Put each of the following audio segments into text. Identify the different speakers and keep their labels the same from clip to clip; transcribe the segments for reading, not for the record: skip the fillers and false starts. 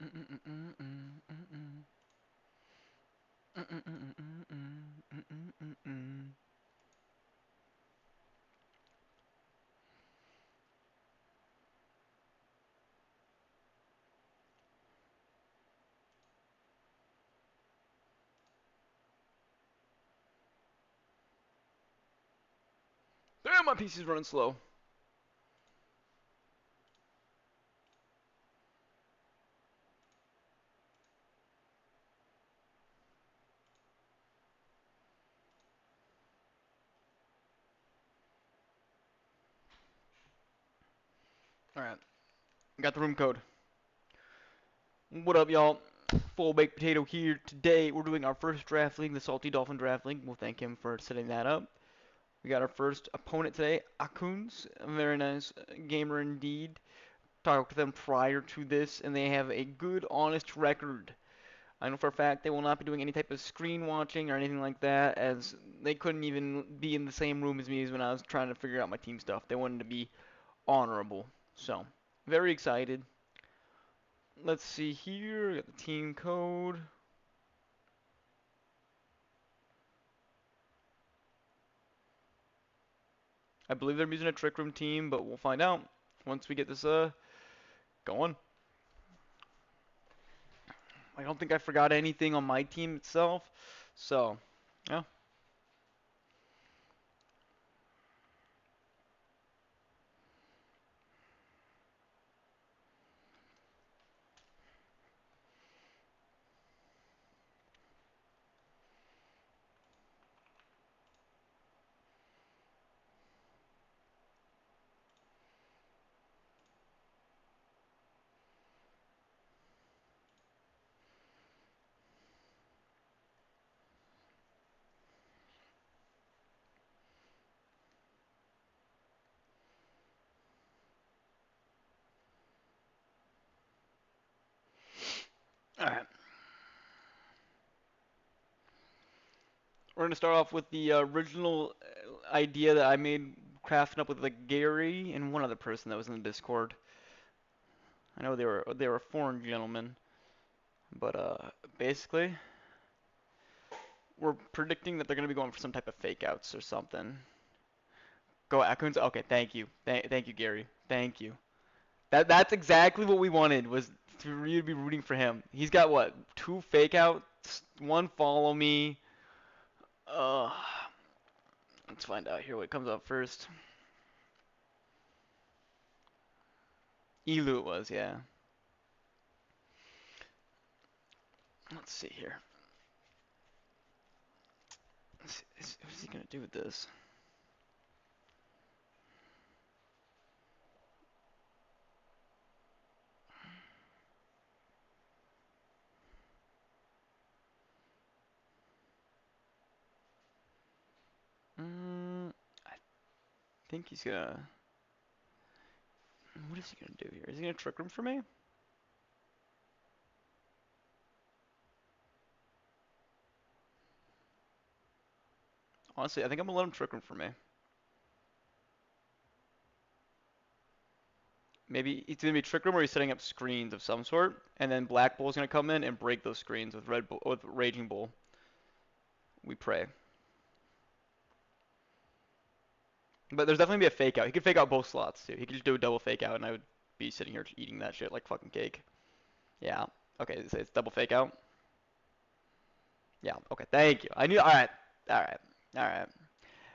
Speaker 1: Damn, my PC's running slow. Alright, got the room code. What up, y'all? Full baked potato here. Today, we're doing our first draft league, the Salty Dolphin draft league. We'll thank him for setting that up. We got our first opponent today, Aakunz. A very nice gamer indeed. Talked to them prior to this, and they have a good, honest record. I know for a fact they will not be doing any type of screen watching or anything like that, as they couldn't even be in the same room as me as when I was trying to figure out my team stuff. They wanted to be honorable. So, very excited. Let's see here. Got the team code. I believe they're using a trick room team, but we'll find out once we get this going. I don't think I forgot anything on my team itself. So, yeah. All right. We're gonna start off with the original idea that I made, crafting up with like Gary and one other person that was in the Discord. I know they were a foreign gentleman, but basically we're predicting that they're gonna be going for some type of fake outs or something. Go Aakunz. Okay, thank you, thank you, Gary. Thank you. That's exactly what we wanted, was for you to be rooting for him. He's got what? Two fake outs, one follow me. Uh, let's find out here what comes up first. Elu it was, yeah. Let's see here. What is he gonna do with this? I think he's gonna. What is he gonna do here? Is he gonna trick room for me? Honestly, I think I'm gonna let him trick room for me. Maybe it's gonna be trick room or he's setting up screens of some sort, and then Black Bull's gonna come in and break those screens with Red Bull, with Raging Bull. We pray. But there's definitely be a fake out. He could fake out both slots too. He could just do a double fake out, and I would be sitting here eating that shit like fucking cake. Yeah. Okay, it's double fake out. Yeah. Okay. Thank you. I knew. All right. All right. All right.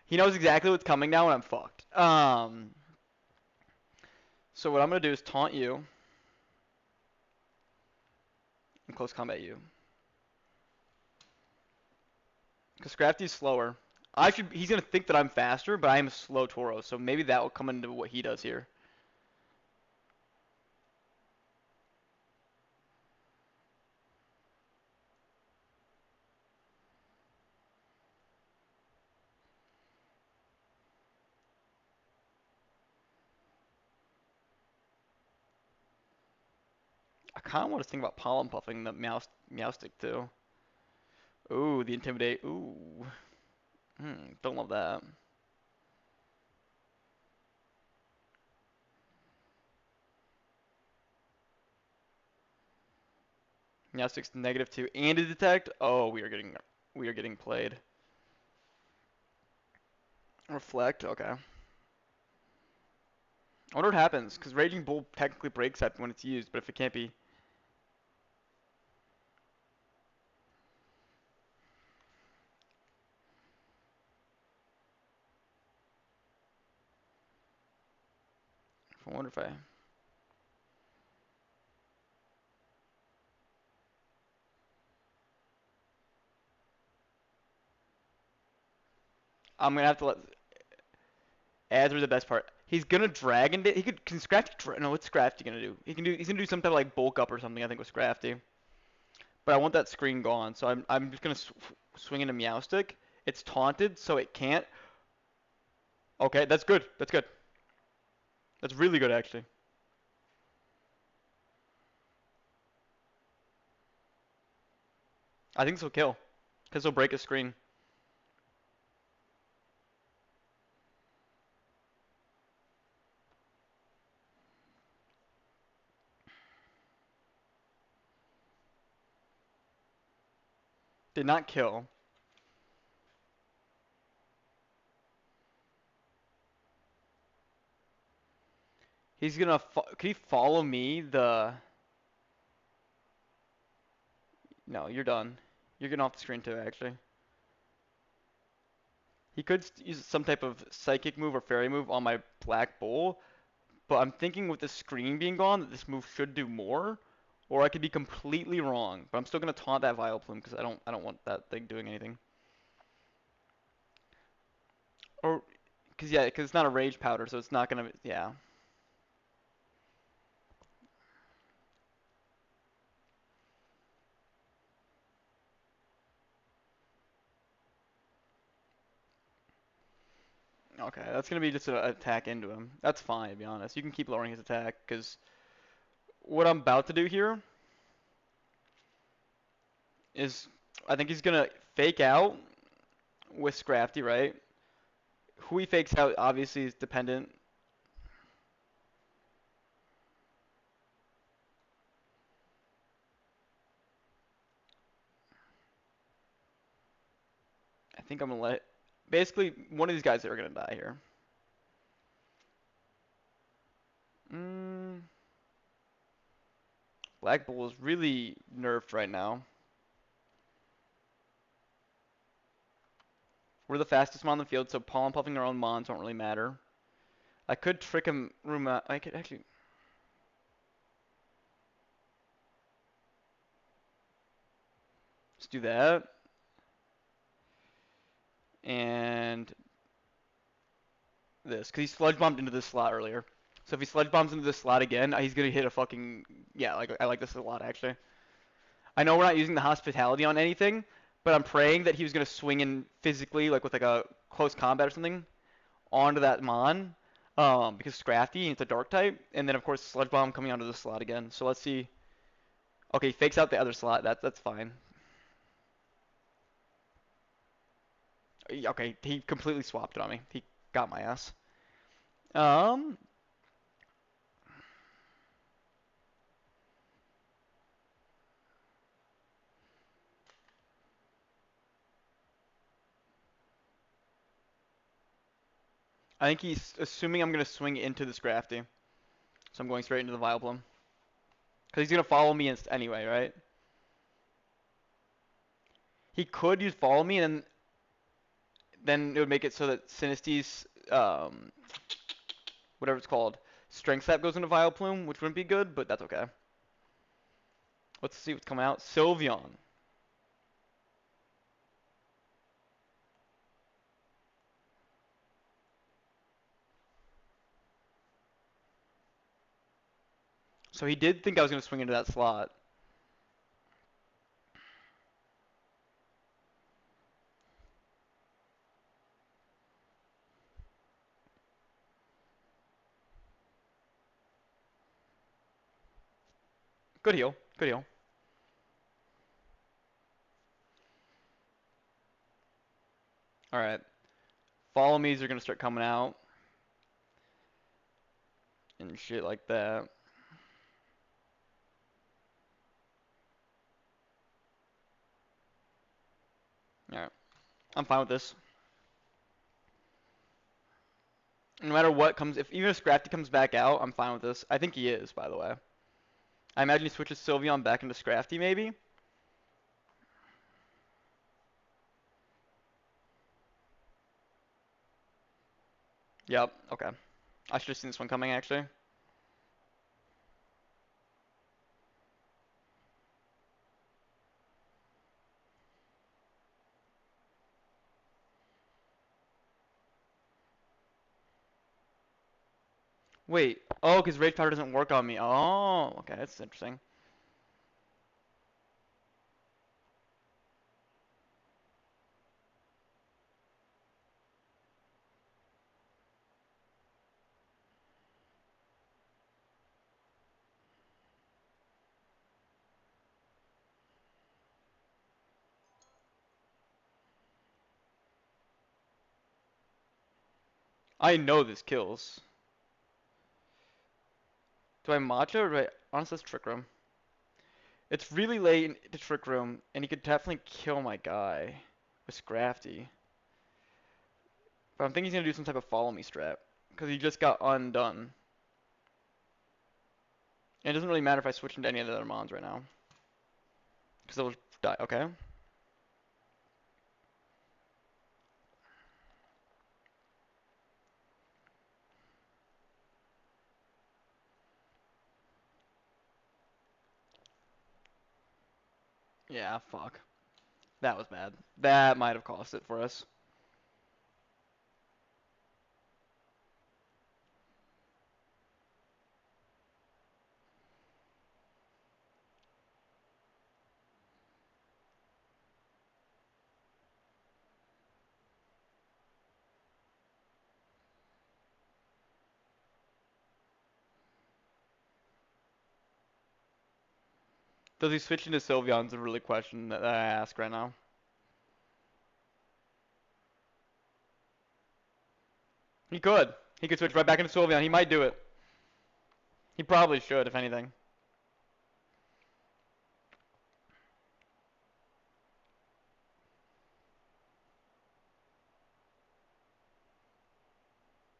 Speaker 1: He knows exactly what's coming now, and I'm fucked. So what I'm gonna do is taunt you and close combat you. Because Scrafty's slower. He's gonna think that I'm faster, but I am a slow Toro, so maybe that will come into what he does here. I kind of want to think about pollen puffing the meow stick too. Ooh, the intimidate. Ooh. Don't love that. Yeah, 6 -2 and a detect. Oh, we are getting played. Reflect. Okay. I wonder what happens because Raging Bull technically breaks that when it's used, but if it can't be I wonder if I'm gonna have to let ads are the best part. He's gonna dragon it. He could can Scrafty no, what's Scrafty gonna do? He's gonna do some type of like bulk up or something, I think with Scrafty. But I want that screen gone, so I'm just gonna swing in a Meowstic. It's taunted, so it can't. Okay, that's good. That's good. That's really good actually. I think this will kill. Because he'll break a screen. Did not kill. He's gonna. Could he follow me? No, you're done. You're getting off the screen too, actually. He could use some type of psychic move or fairy move on my black bull, but I'm thinking with the screen being gone that this move should do more, or I could be completely wrong. But I'm still gonna taunt that Vileplume because I don't want that thing doing anything. Or because yeah, because it's not a rage powder, so it's not gonna yeah. Okay, that's gonna be just an attack into him. That's fine to be honest. You can keep lowering his attack because what I'm about to do here is I think he's gonna fake out with Scrafty, right? Who he fakes out obviously is dependent. I think I'm gonna let basically one of these guys are gonna die here. Mm, Black Bull is really nerfed right now. We're the fastest mon on the field, so pollen puffing our own mons won't really matter. I could trick him room out. I could actually just do that. And this, because he sludge bombed into this slot earlier. So if he sludge bombs into this slot again, he's gonna hit a fucking yeah. Like I like this a lot actually. I know we're not using the hospitality on anything, but I'm praying that he was gonna swing in physically, like with like a close combat or something, onto that mon. Because it's crafty and it's a dark type, and then of course sludge bomb coming onto the slot again. So let's see. Okay, he fakes out the other slot. That's fine. Okay, he completely swapped it on me. He got my ass. Um, I think he's assuming I'm gonna swing into this crafty, so I'm going straight into the Vileplume. Because he's gonna follow me anyway, right? He could use follow me, and then it would make it so that Sinisty's whatever it's called, strength sap goes into Vileplume, which wouldn't be good, but that's okay. Let's see what's coming out. Sylveon. So he did think I was gonna swing into that slot. Good heal. Good heal. All right. Follow me's are gonna start coming out and shit like that. I'm fine with this. No matter what comes, even if Scrafty comes back out, I'm fine with this. I think he is, by the way. I imagine he switches Sylveon back into Scrafty, maybe? Yep, okay. I should have seen this one coming, actually. Wait. Oh, because Rage Powder doesn't work on me. Oh, okay, that's interesting. I know this kills. Do I Matcha or do I... Honestly, let's Trick Room. It's really late in the Trick Room, and he could definitely kill my guy with Scrafty. But I'm thinking he's going to do some type of follow me strat. Because he just got undone. And it doesn't really matter if I switch into any of the other mons right now. Because they'll die. Okay. Yeah, fuck. That was bad. That might have cost it for us. Does he switch into Sylveon's a really question that I ask right now. He could. He could switch right back into Sylveon. He might do it. He probably should, if anything.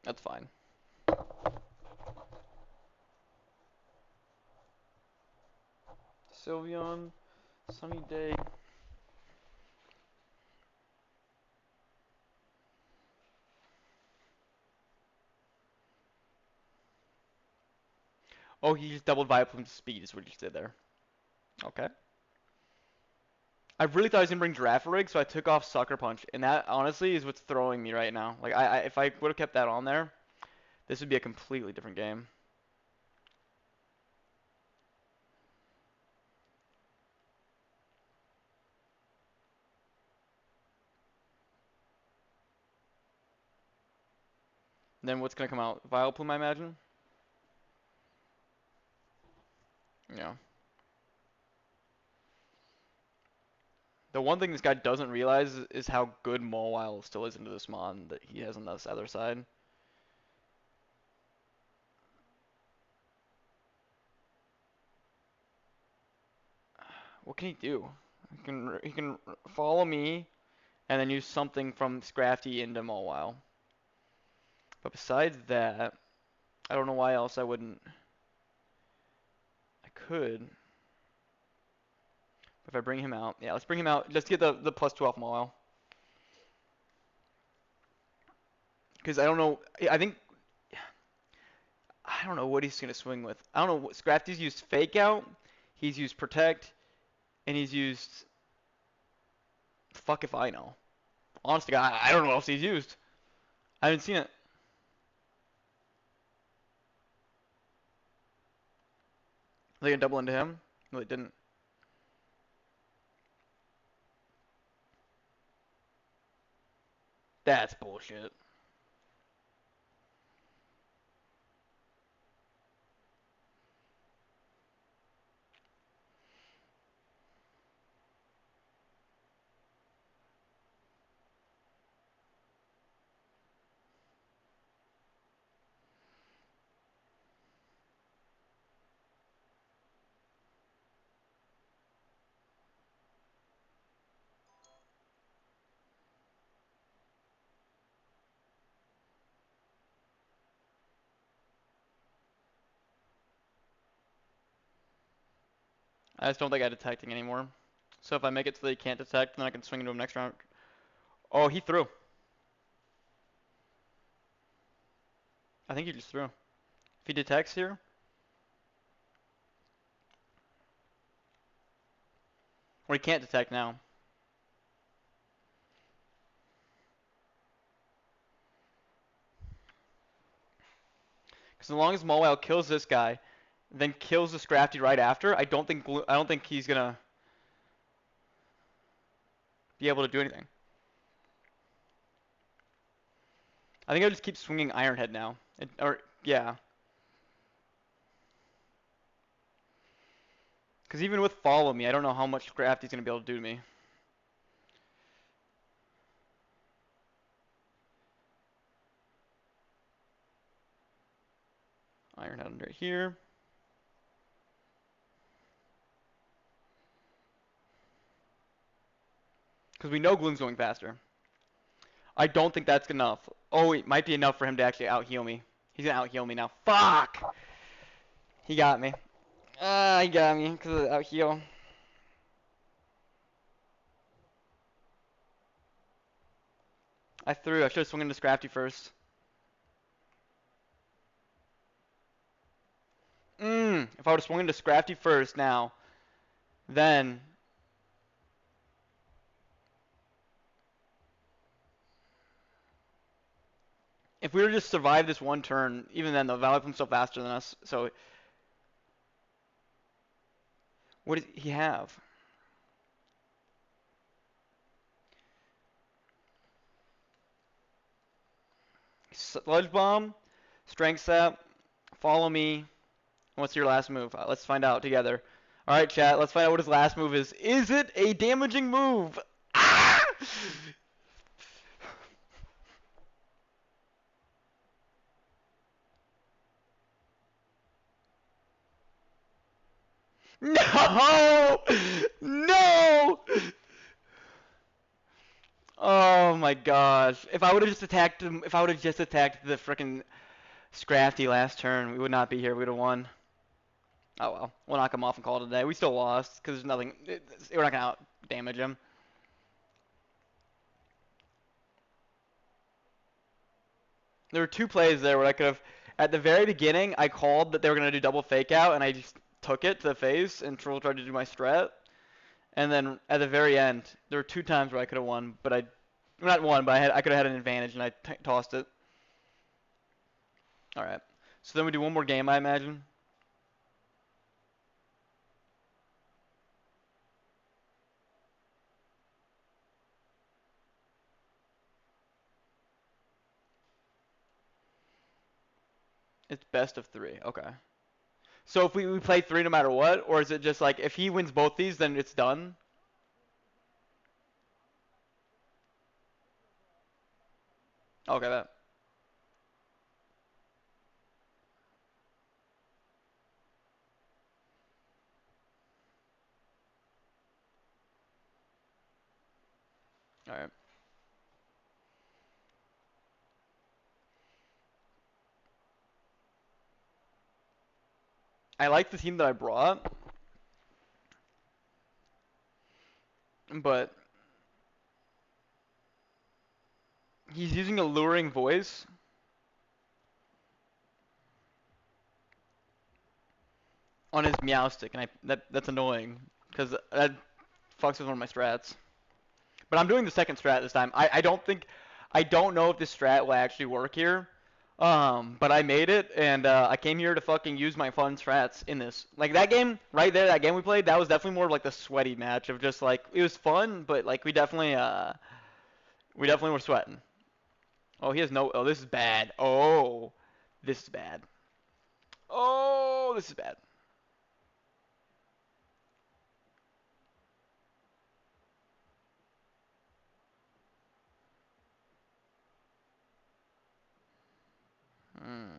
Speaker 1: That's fine. Sylveon, sunny day. Oh, he just doubled Vileplume's speed is what he just did there. Okay. I really thought he was gonna bring Girafarig, so I took off Sucker Punch, and that honestly is what's throwing me right now. Like, if I would have kept that on there, this would be a completely different game. Then what's gonna come out? Vileplume, I imagine. Yeah. The one thing this guy doesn't realize is how good Mawile still is into this mon that he has on this other side. What can he do? He can follow me and then use something from Scrafty into Mawile. But besides that, I don't know why else I wouldn't. I could. If I bring him out. Yeah, let's bring him out. Let's get the +2 off Mawile. Because I don't know. I don't know what he's going to swing with. I don't know. Scrafty's used Fake Out. He's used Protect. And he's used. Fuck if I know. Honestly, I don't know what else he's used. I haven't seen it. They can double into him? No, they didn't. That's bullshit. I just don't think I'm detecting anymore. So if I make it so they can't detect, then I can swing into him next round. Oh, he threw. I think he just threw. If he detects here, or he can't detect now. Because as long as Mobile kills this guy, then kills the Scrafty right after, I don't think he's gonna be able to do anything. I think I'll just keep swinging Iron Head now. Yeah. Because even with Follow Me, I don't know how much Scrafty's gonna be able to do to me. Iron Head under here. Because we know Gloom's going faster. I don't think that's enough. Oh, it might be enough for him to actually out-heal me. He's gonna out-heal me now. Fuck! He got me. He got me because of the out-heal. I threw. I should have swung into Scrafty first. If I would have swung into Scrafty first now, then if we were to just survive this one turn, even then, the Valakut's still faster than us. So, what does he have? Sludge Bomb, Strength Sap, Follow Me. What's your last move? Let's find out together. All right, chat. Let's find out what his last move is. Is it a damaging move? Ah! No! No! Oh my gosh. If I would have just attacked him, if I would have just attacked the frickin' Scrafty last turn, we would not be here. We would have won. Oh well. We'll knock him off and call it a day. We still lost because there's nothing. We're not gonna out damage him. There were two plays there where I could have. At the very beginning, I called that they were gonna do double fake out, and I just took it to the face, and Troll tried to do my strat. And then at the very end, there were two times where I could have won, but not won, but I could have had an advantage, and I tossed it. All right. So then we do one more game, I imagine. It's best of three. Okay. So if we play three no matter what, or is it just like if he wins both these, then it's done? Okay, that. All right. I like the team that I brought, but he's using a luring voice on his meow stick, and that's annoying because that fucks with one of my strats. But I'm doing the second strat this time. I don't know if this strat will actually work here. But I made it, and I came here to fucking use my fun strats in this. Like that game right there, that game we played, that was definitely more of like the sweaty match of just like it was fun, but like we definitely were sweating. Oh, he has no. Oh, this is bad. Oh, this is bad. Oh, this is bad. Hmm.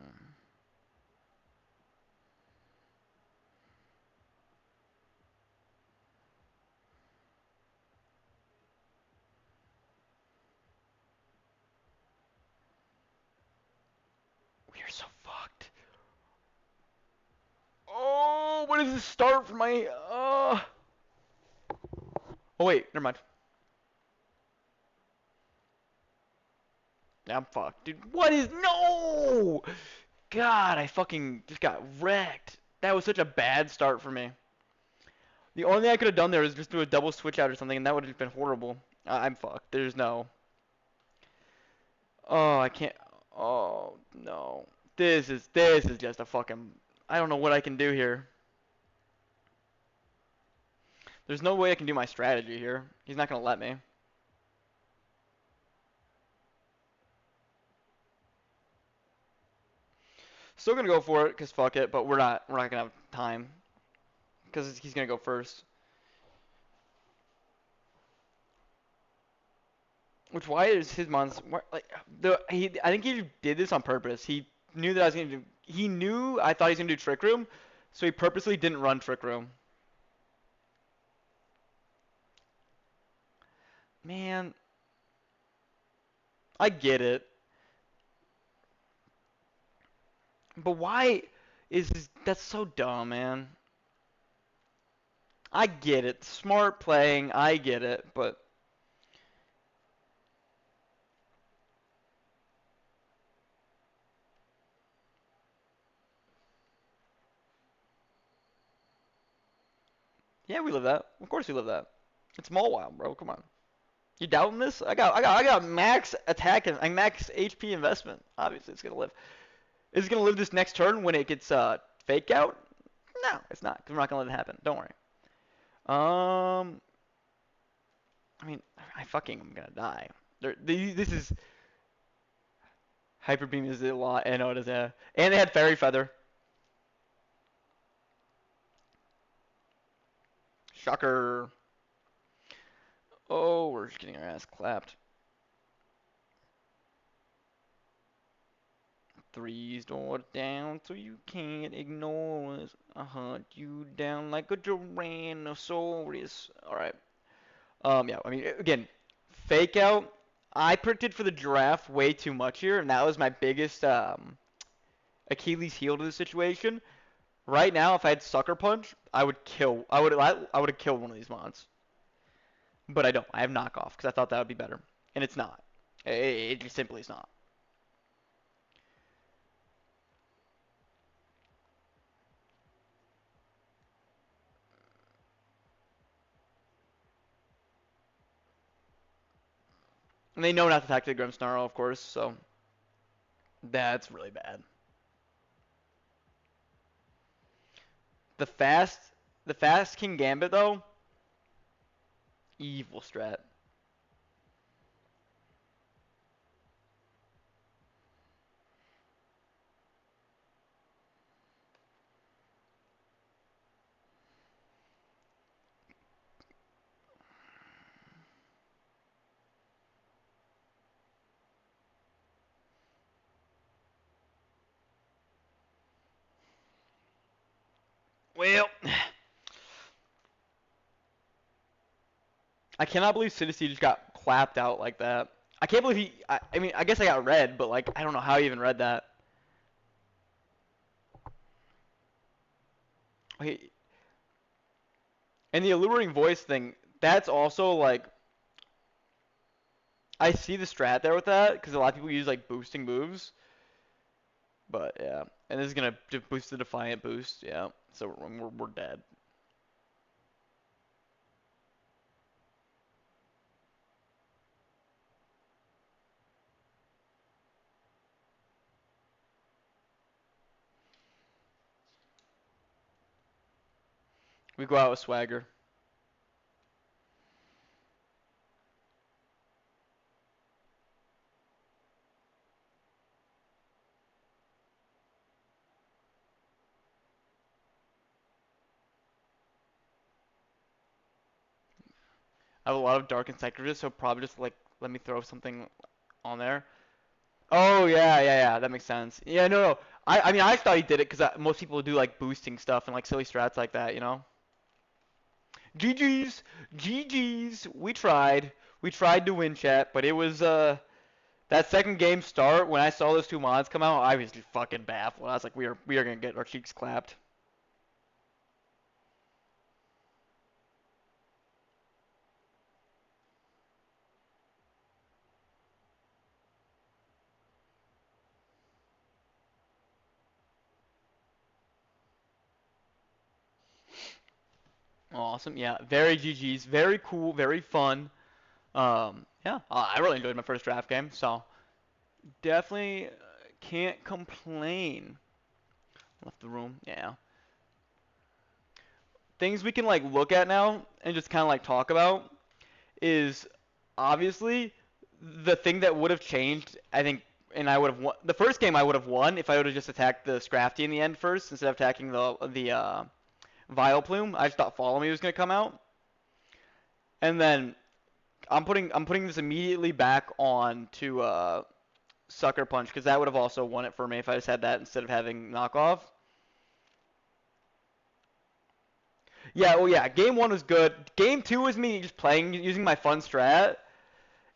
Speaker 1: We are so fucked. Oh, what is this start for my? Oh wait, never mind. Yeah, I'm fucked, dude. What is no? God, I fucking just got wrecked. That was such a bad start for me. The only thing I could have done there is just do a double switch out or something, and that would have been horrible. I'm fucked. There's no. Oh, I can't. Oh no. This is just a fucking. I don't know what I can do here. There's no way I can do my strategy here. He's not gonna let me. Still gonna go for it, cause fuck it. But we're not gonna have time, cause he's gonna go first. Which why is his mons like I think he did this on purpose. He knew that I was gonna do. He knew I thought he was gonna do Trick Room, so he purposely didn't run Trick Room. Man, I get it, but why that's so dumb, man. I get it, smart playing, I get it, but yeah, we live that. Of course we live that. It's Mallwild, bro. Come on. You doubting this? I got max attack and max HP investment. Obviously, it's gonna live. Is it gonna live this next turn when it gets fake out? No, it's not. Cause we're not gonna let it happen. Don't worry. Um, I mean, I fucking am gonna die. This is Hyper Beam is a lot. I know it is. And they had Fairy Feather. Shocker. Oh, we're just getting our ass clapped. Three's door down, so you can't ignore us. I hunt you down like a Tyrannosaurus. All right. Yeah. I mean, again, fake out. I predicted for the giraffe way too much here, and that was my biggest Achilles heel to the situation. Right now, if I had Sucker Punch, I would kill. I would have killed one of these mons. But I don't. I have knockoff because I thought that would be better, and it's not. It just simply is not. And they know not to attack the Grimmsnarl, of course, so that's really bad. The fast, the fast King Gambit though, evil strat. Well, I cannot believe Citizen just got clapped out like that. I can't believe he. I mean, I guess I got red, but like, I don't know how he even read that. He, and the alluring voice thing, that's also like, I see the strat there with that because a lot of people use like boosting moves. But yeah, and this is gonna boost the Defiant boost. Yeah, so we're dead. We go out with Swagger. I have a lot of Dark Insectors, so probably just like let me throw something on there. Oh yeah. That makes sense. Yeah, no. I mean, I thought he did it because most people do like boosting stuff and like silly strats like that, you know. GG's, GG's. We tried. We tried to win chat, but it was that second game start when I saw those two mods come out, I was just fucking baffled. I was like, we are gonna get our cheeks clapped. Awesome. Yeah, very GG's, very cool, very fun. Yeah, I really enjoyed my first draft game, so definitely can't complain. Left the room. Yeah. Things we can like look at now and just kind of like talk about is obviously the thing that would have changed, I think, and I would have won the first game. I would have won if I would have just attacked the Scrafty in the end first instead of attacking the Vileplume. I just thought Follow Me was gonna come out, and then I'm putting this immediately back on to Sucker Punch because that would have also won it for me if I just had that instead of having knockoff. Yeah, well, yeah. Game one was good. Game two was me just playing using my fun strat.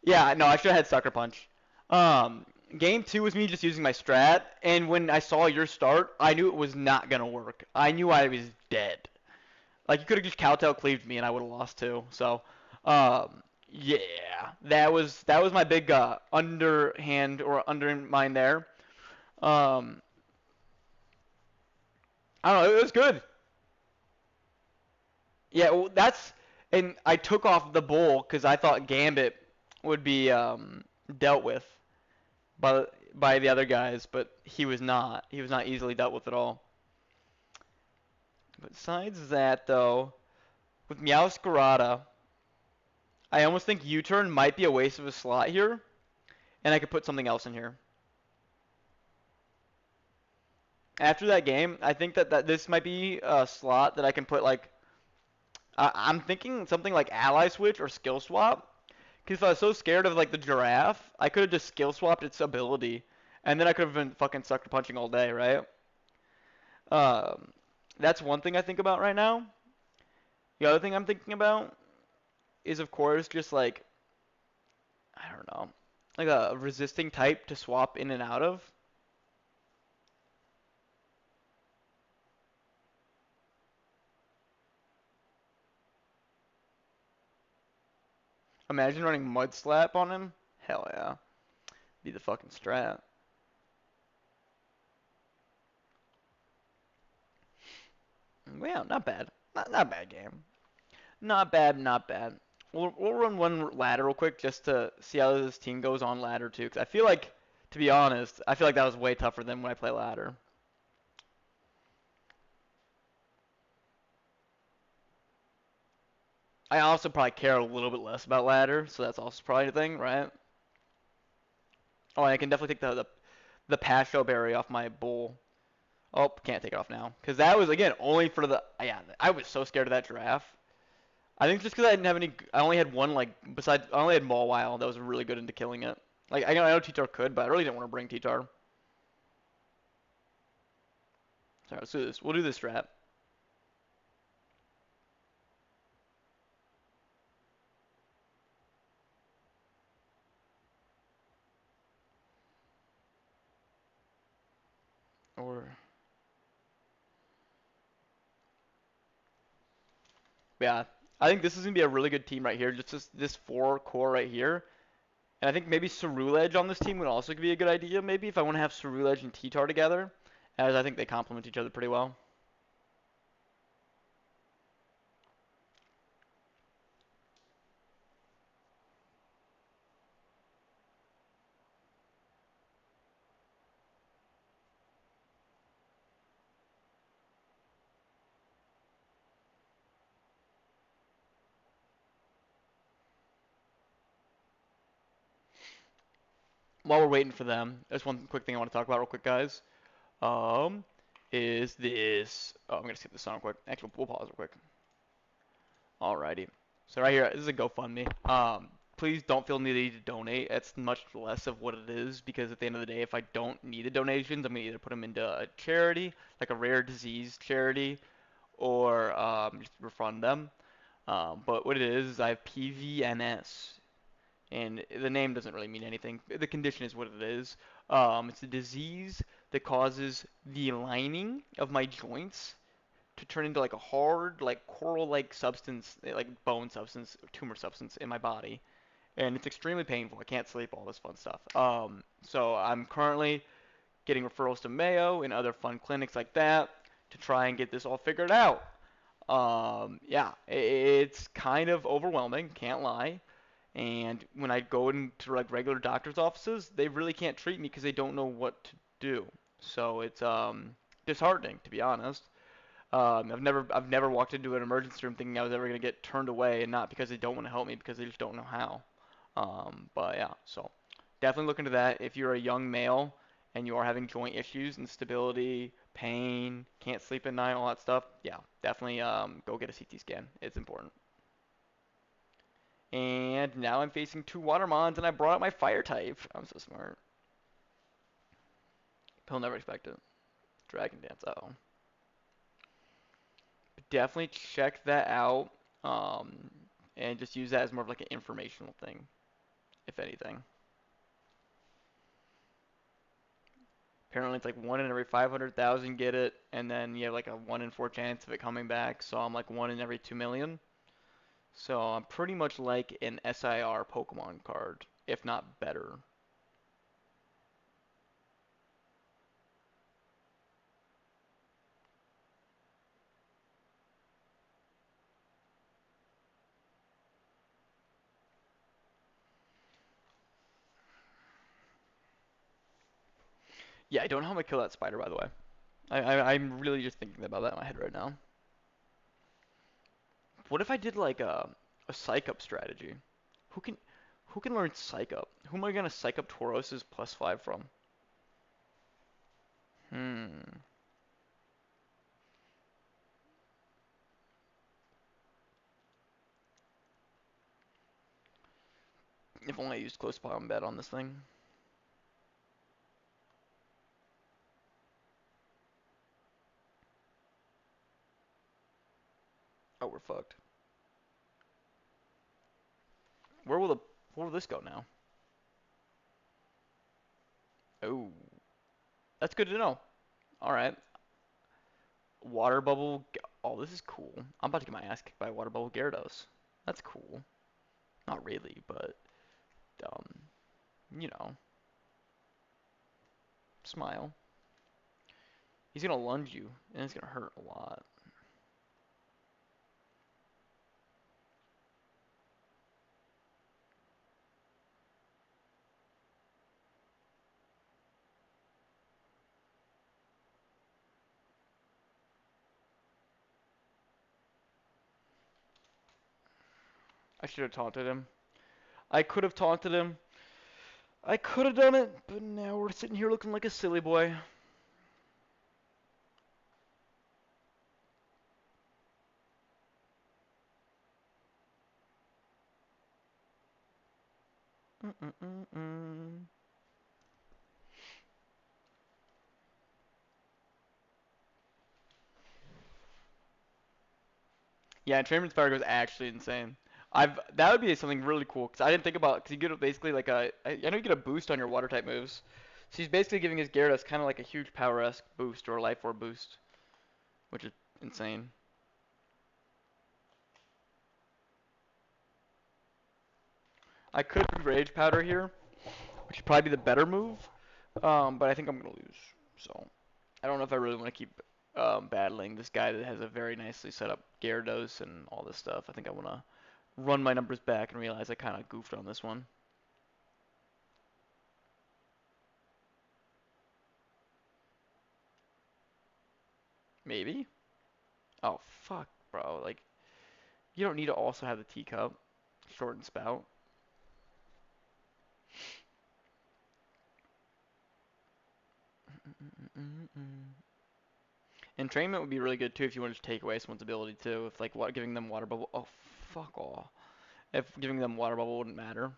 Speaker 1: Yeah, no, I should have had Sucker Punch. Um, Game two was me just using my strat, and when I saw your start, I knew it was not gonna work. I knew I was dead. Like you could have just Cowtail cleaved me, and I would have lost too. So, yeah, that was my big underhand or undermine there. Um, I don't know, it was good. Yeah, well, and I took off the bull because I thought Gambit would be dealt with by the other guys, but he was not. He was not easily dealt with at all. Besides that, though, with Meowscarada, I almost think U-turn might be a waste of a slot here, and I could put something else in here. After that game, I think that this might be a slot that I can put like I'm thinking something like Ally Switch or Skill Swap. Because if I was so scared of like the giraffe, I could have just skill swapped its ability, and then I could have been fucking sucker punching all day, right? Um, that's one thing I think about right now. The other thing I'm thinking about is, of course, just like I don't know, like a resisting type to swap in and out of. Imagine running Mud Slap on him. Hell yeah, be the fucking strat. Yeah, not bad. Not bad game. Not bad, not bad. We'll run one ladder real quick just to see how this team goes on ladder too. Because I feel like, to be honest, I feel like that was way tougher than when I play ladder. I also probably care a little bit less about ladder, so that's also probably a thing, right? Oh, and I can definitely take the Pasho berry off my bull. Oh, can't take it off now. Because that was, again, only for the... Yeah, I was so scared of that giraffe. I think just because I didn't have any... I only had one, like, besides... I only had Mawile that was really good into killing it. Like, I know T-Tar could, but I really didn't want to bring T-Tar. Sorry, let's do this. We'll do this strat. Or... Yeah, I think this is going to be a really good team right here. Just this four core right here. And I think maybe Ceruledge on this team would also be a good idea, maybe, if I want to have Ceruledge and T-Tar together, as I think they complement each other pretty well. While we're waiting for them, there's one quick thing I want to talk about real quick, guys. Um, is this... Oh, I'm going to skip this song real quick. Actually, we'll pause real quick. Alrighty. So right here, this is a GoFundMe. Please don't feel needed to donate. It's much less of what it is because at the end of the day, if I don't need the donations, I'm gonna either put them into a charity, like a rare disease charity, or just refund them. But what it is I have PVNS, and the name doesn't really mean anything. The condition is what it is. It's a disease that causes the lining of my joints to turn into like a hard, like coral-like substance, like bone substance, tumor substance in my body, and it's extremely painful. I can't sleep, all this fun stuff. So I'm currently getting referrals to Mayo and other fun clinics like that to try and get this all figured out. Yeah, it's kind of overwhelming, can't lie. And when I go into like regular doctor's offices, they really can't treat me because they don't know what to do. So it's disheartening, to be honest. I've never walked into an emergency room thinking I was ever gonna get turned away, and not because they don't want to help me, because they just don't know how. But yeah, so definitely look into that. If you're a young male and you are having joint issues, instability, pain, can't sleep at night, all that stuff, yeah, definitely go get a CT scan. It's important. And now I'm facing two Watermons, and I brought out my fire type. I'm so smart. He'll never expect it. Dragon Dance. Uh-oh. Definitely check that out. Um, and just use that as more of like an informational thing, if anything. Apparently, it's like 1 in every 500,000 get it, and then you have like a 1 in 4 chance of it coming back. So I'm like 1 in every 2 million. So I'm pretty much like an SIR Pokemon card, if not better. Yeah, I don't know how I'm gonna kill that spider, by the way. I'm really just thinking about that in my head right now. What if I did like a psych up strategy? Who can who can learn psych up? Who am I gonna psych up Tauros's +5 from? Hmm. If only I used close combat on this thing. Oh, we're fucked. Where will the where will this go now? Oh, that's good to know. All right. Water bubble. Oh, this is cool. I'm about to get my ass kicked by a water bubble Gyarados. That's cool. Not really, but um, you know, smile. He's gonna lunge you, and it's gonna hurt a lot. I should have taunted him. I could have taunted him. I could have done it, but now we're sitting here looking like a silly boy. Mm-mm-mm-mm. Yeah, Trainman's Fire goes actually insane. That would be something really cool because I didn't think about because you get basically like I know you get a boost on your water type moves. So he's basically giving his Gyarados kind of like a huge power-esque boost or a Life Orb boost, which is insane. I could do Rage Powder here, which would probably be the better move, but I think I'm gonna lose. So I don't know if I really want to keep battling this guy that has a very nicely set up Gyarados and all this stuff. I think I want to run my numbers back and realize I kind of goofed on this one. Maybe? Oh, fuck, bro. Like, you don't need to also have the teacup. Short and spout. Entrainment would be really good too if you wanted to take away someone's ability too. If like what giving them water bubble. Oh, fuck off. If giving them water bubble wouldn't matter.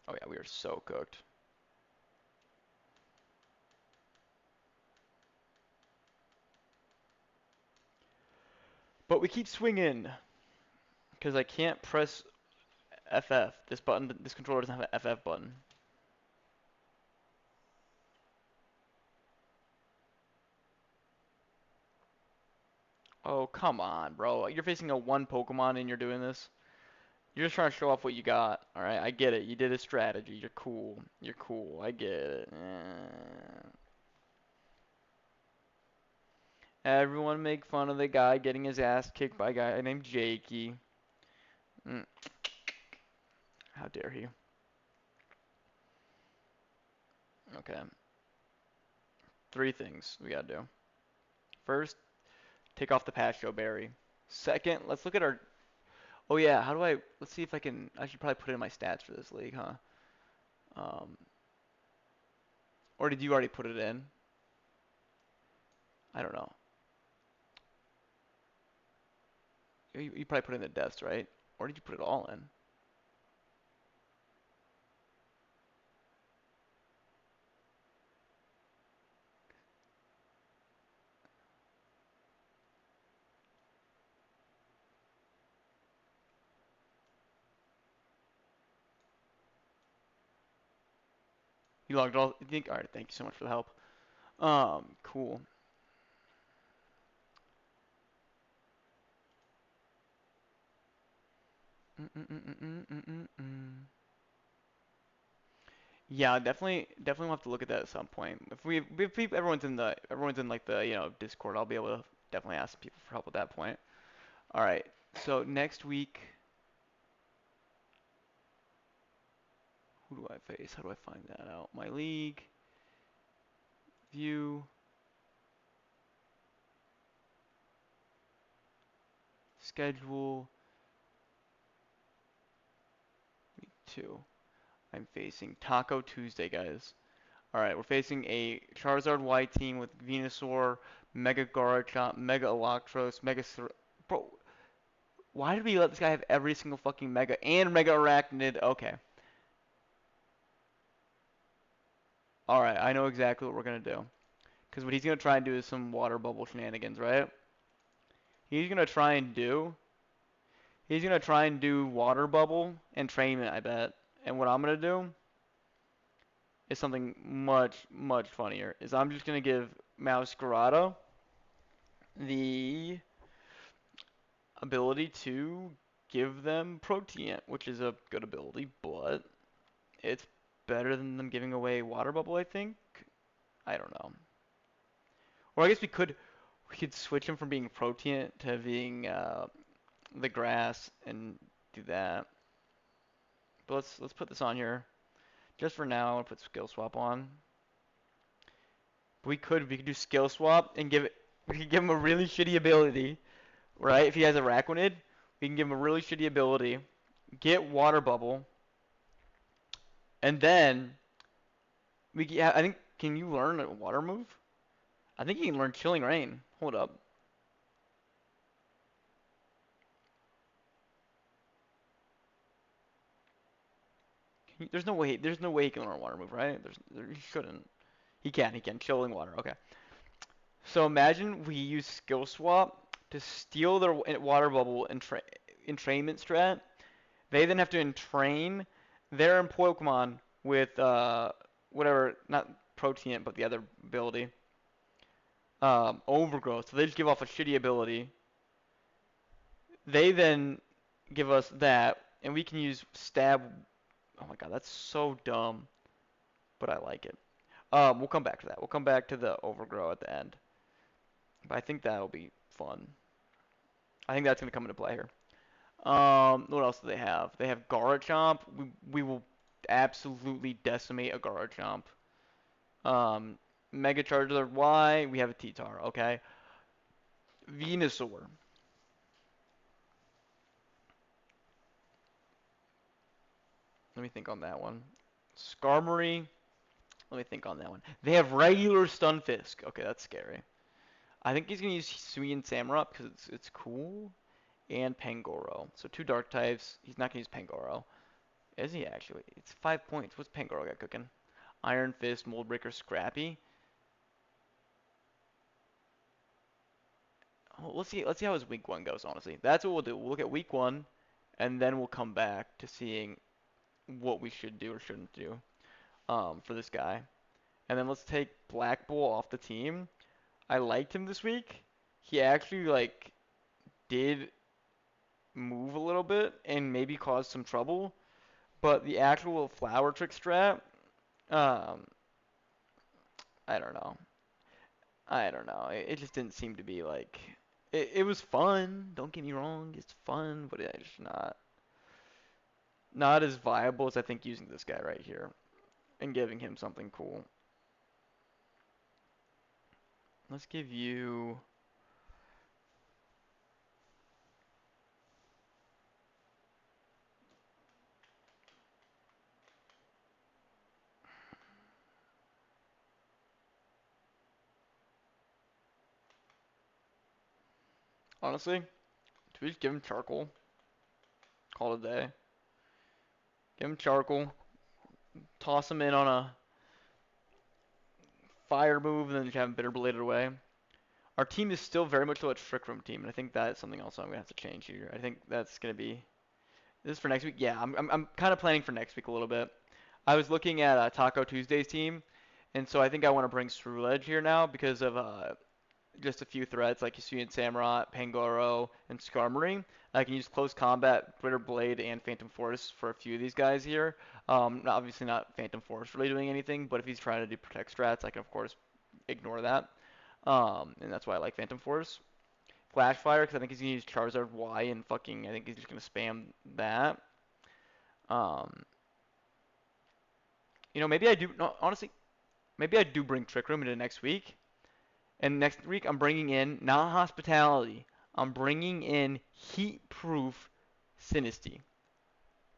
Speaker 1: Oh yeah, we are so cooked. But we keep swinging because I can't press FF. This button, this controller doesn't have an FF button. Oh, come on, bro. You're facing a one Pokemon and you're doing this. You're just trying to show off what you got. All right, I get it. You did a strategy. You're cool. You're cool. I get it. Everyone make fun of the guy getting his ass kicked by a guy named Jakey. Mm, how dare he? Okay, three things we gotta do. First, take off the Pacho Berry. Second, let's look at our. Oh yeah, how do I? Let's see if I can. I should probably put in my stats for this league, huh? Um, or did you already put it in? I don't know. You probably put in the deaths, right? Or did you put it all in? You logged all. You think? All right. Thank you so much for the help. Cool. Mm-mm-mm-mm-mm-mm-mm. Yeah, definitely we'll have to look at that at some point. If everyone's in like the Discord, I'll be able to definitely ask people for help at that point. All right. So next week, who do I face? How do I find that out? My league, view, schedule, week two. I'm facing Taco Tuesday, guys. All right, we're facing a Charizard Y team with Venusaur, Mega Garchomp, Mega Electros, Bro, why did we let this guy have every single fucking Mega and Mega Arachnid? Okay. All right, I know exactly what we're gonna do. Because what he's gonna try and do is some water bubble shenanigans, right? He's gonna try and do. He's gonna try and do water bubble and train it, I bet. And what I'm gonna do is something much funnier. Is I'm just gonna give Masquerado the ability to give them Protean, which is a good ability, but it's better than them giving away water bubble, I think. I don't know. Or I guess we could switch him from being Protean to being the grass and do that. But let's put this on here just for now. I'll put skill swap on. We could do skill swap and we could give him a really shitty ability, right? If he has a Raquinid, we can give him a really shitty ability, get water bubble, and then I think, can you learn a water move? I think you can learn chilling rain. Hold up. There's no way he can learn a water move, right? He shouldn't. He can. Chilling water. Okay. So imagine we use skill swap to steal their water bubble entrainment strat. They then have to entrain their Pokemon with whatever, not Protean, but the other ability, Overgrowth. So they just give off a shitty ability. They then give us that, and we can use Stab. Oh my god, that's so dumb, but I like it. We'll come back to that. We'll come back to the Overgrow at the end. But I think that'll be fun. I think that's gonna come into play here. What else do they have? They have Garchomp. We will absolutely decimate a Garchomp. Um, Mega Charizard Y. We have a T-Tar. Okay. Venusaur. Let me think on that one. Skarmory. Let me think on that one. They have regular Stunfisk. Okay, that's scary. I think he's gonna use Sui and Samurott because it's cool. And Pangoro. So two dark types. He's not gonna use Pangoro. Is he actually? It's 5 points. What's Pangoro got cooking? Iron Fist, Mold Breaker, Scrappy. Oh, let's see how his week one goes, honestly. That's what we'll do. We'll look at week one, and then we'll come back to seeing what we should do or shouldn't do for this guy. And then let's take Black Bull off the team. I liked him this week. He actually like did move a little bit and maybe cause some trouble, but the actual flower trick strat, um, I don't know. I don't know. It just didn't seem to be like. It was fun. Don't get me wrong. It's fun, but it's not as viable as I think using this guy right here and giving him something cool. Let's give you. Honestly, do we just give him charcoal? Call it a day. Give him charcoal. Toss him in on a fire move, and then just have him bitter bladed away. Our team is still very much a trick room team, and I think that's something else I'm gonna have to change here. I think that's gonna be this is for next week. Yeah, I'm kind of planning for next week a little bit. I was looking at Taco Tuesday's team, and so I think I want to bring Sruledge here now because of just a few threats like Hisuian Samurott, Pangoro, and Skarmory. I can use Close Combat, Bitter Blade, and Phantom Force for a few of these guys here. Obviously not Phantom Force really doing anything, but if he's trying to do Protect strats, I can of course ignore that. And that's why I like Phantom Force. Flash Fire, because I think he's gonna use Charizard Y and fucking, I think he's just gonna spam that. Um, maybe I do. No, honestly, maybe I do bring Trick Room into next week. And next week I'm bringing in not Hospitality. I'm bringing in Heat Proof Sinistea,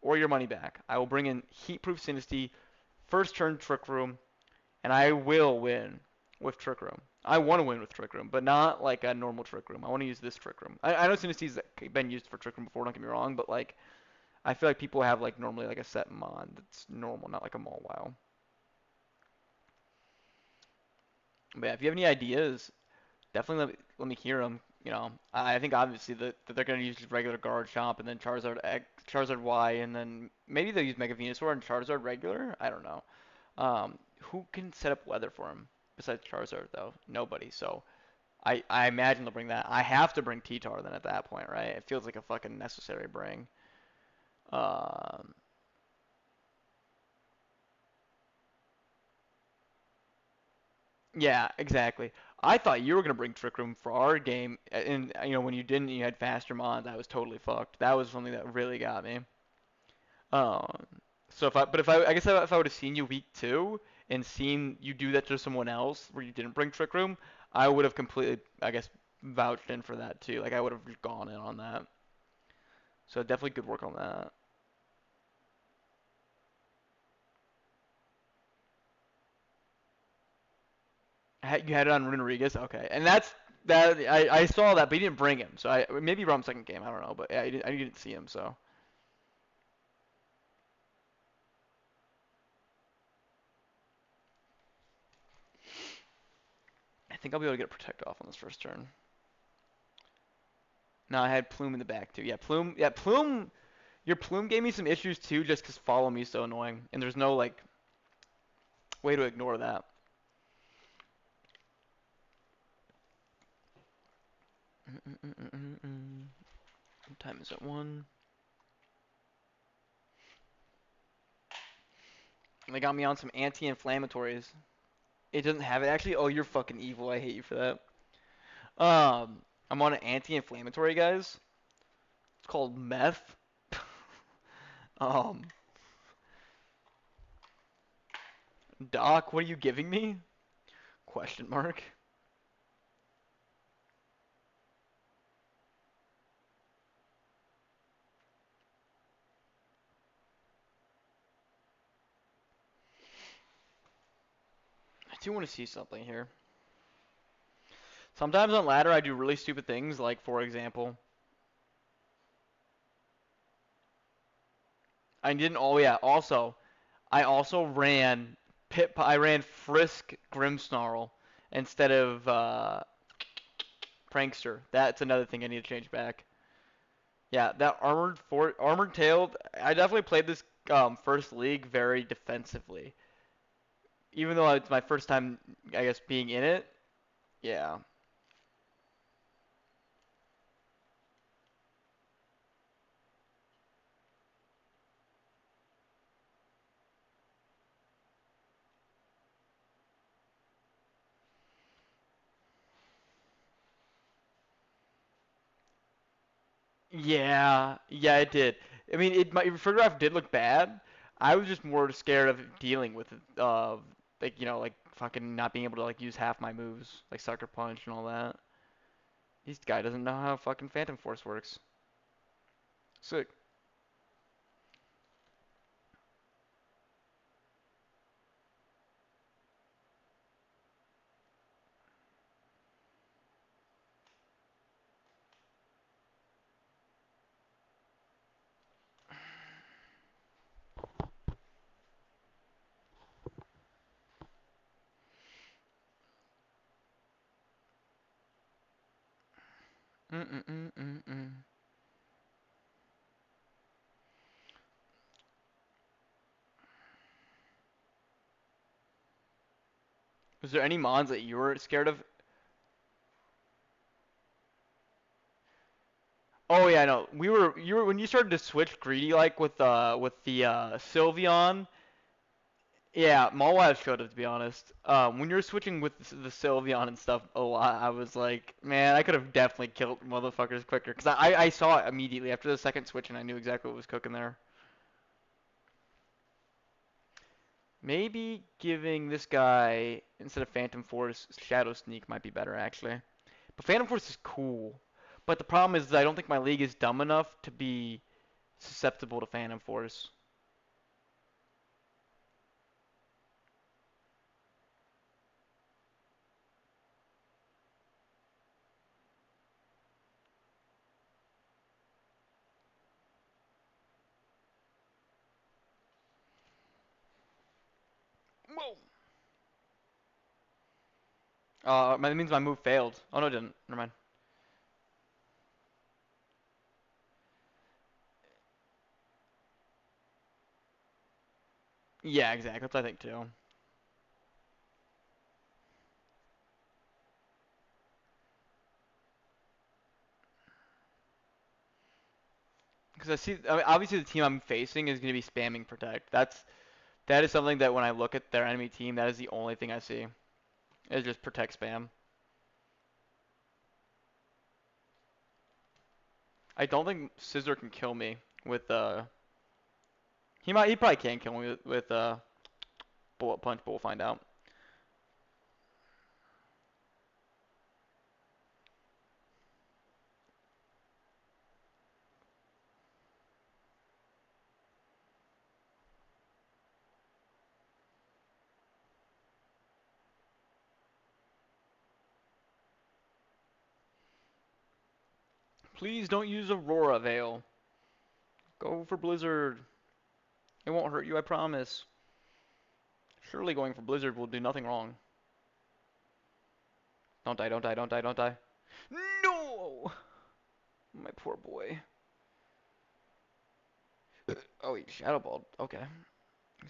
Speaker 1: or your money back. I will bring in Heat Proof Sinistea, first turn Trick Room, and I will win with Trick Room. I want to win with Trick Room, but not like a normal Trick Room. I want to use this Trick Room. I know Sinestea's been used for Trick Room before, don't get me wrong, but like I feel like people have like normally like a set mon that's normal, not like a Mawile. But yeah, if you have any ideas, definitely let me hear them. I think obviously that they're going to use just regular guard chomp and then Charizard X, Charizard Y, and then maybe they'll use Mega Venusaur and Charizard regular. I don't know. Who can set up weather for him besides Charizard though? Nobody. So I imagine they'll bring that. I have to bring T-Tar then at that point, right? It feels like a fucking necessary bring. Um, yeah, exactly. I thought you were gonna bring Trick Room for our game, and when you didn't, you had faster mons. I was totally fucked. That was something that really got me. Um, so I guess if I would have seen you week 2 and seen you do that to someone else where you didn't bring Trick Room, I would have completely, I guess, vouched in for that too. Like I would have gone in on that. So definitely good work on that. You had it on Rodriguez, okay, and that's that. I saw that, but he didn't bring him, so I maybe he brought him second game. I don't know, but yeah, I didn't see him, so I think I'll be able to get a protect off on this first turn. No, I had Plume in the back too. Yeah, Plume. Yeah, Plume. Your Plume gave me some issues too, just 'cause Follow Me is so annoying, and there's no like way to ignore that. What time is it? 1. They got me on some anti-inflammatories. It doesn't have it actually. Oh, you're fucking evil. I hate you for that. I'm on an anti-inflammatory, guys. It's called meth. um, Doc, what are you giving me? Question mark. I do want to see something here. Sometimes on ladder I do really stupid things, like for example, I didn't. Oh yeah. Also, I also ran Pit. I ran Frisk Grimmsnarl instead of Prankster. That's another thing I need to change back. Yeah, that armored tailed. I definitely played this first league very defensively, even though it's my first time, I guess, being in it. Yeah. Yeah, yeah, it did. I mean, my photograph did look bad. I was just more scared of dealing with it, like like fucking not being able to like use half my moves, like sucker punch and all that. This guy doesn't know how fucking Phantom Force works. Sick. Mm-mm-mm-mm-mm. Was there any mons that you were scared of? Oh yeah, no. You were when you started to switch greedy like with the Sylveon. Yeah, Mawile should have, to be honest. When you're switching with the Sylveon and stuff a lot, I was like, man, I could have definitely killed motherfuckers quicker. Because I saw it immediately after the second switch and I knew exactly what was cooking there. Maybe giving this guy, instead of Phantom Force, Shadow Sneak might be better, actually. But Phantom Force is cool. But the problem is that I don't think my league is dumb enough to be susceptible to Phantom Force. Whoa! That means my move failed. Oh no, it didn't. Never mind. Yeah, exactly. That's what I think too. Because I mean, obviously the team I'm facing is going to be spamming protect. That is something that when I look at their enemy team, that is the only thing I see. Is just protect spam. I don't think Scissor can kill me with he probably can kill me with bullet punch, but we'll find out. Please don't use Aurora Veil. Go for Blizzard. It won't hurt you, I promise. Surely going for Blizzard will do nothing wrong. Don't die, don't die, don't die, don't die. No! My poor boy. Oh, he Shadow Balled. Okay.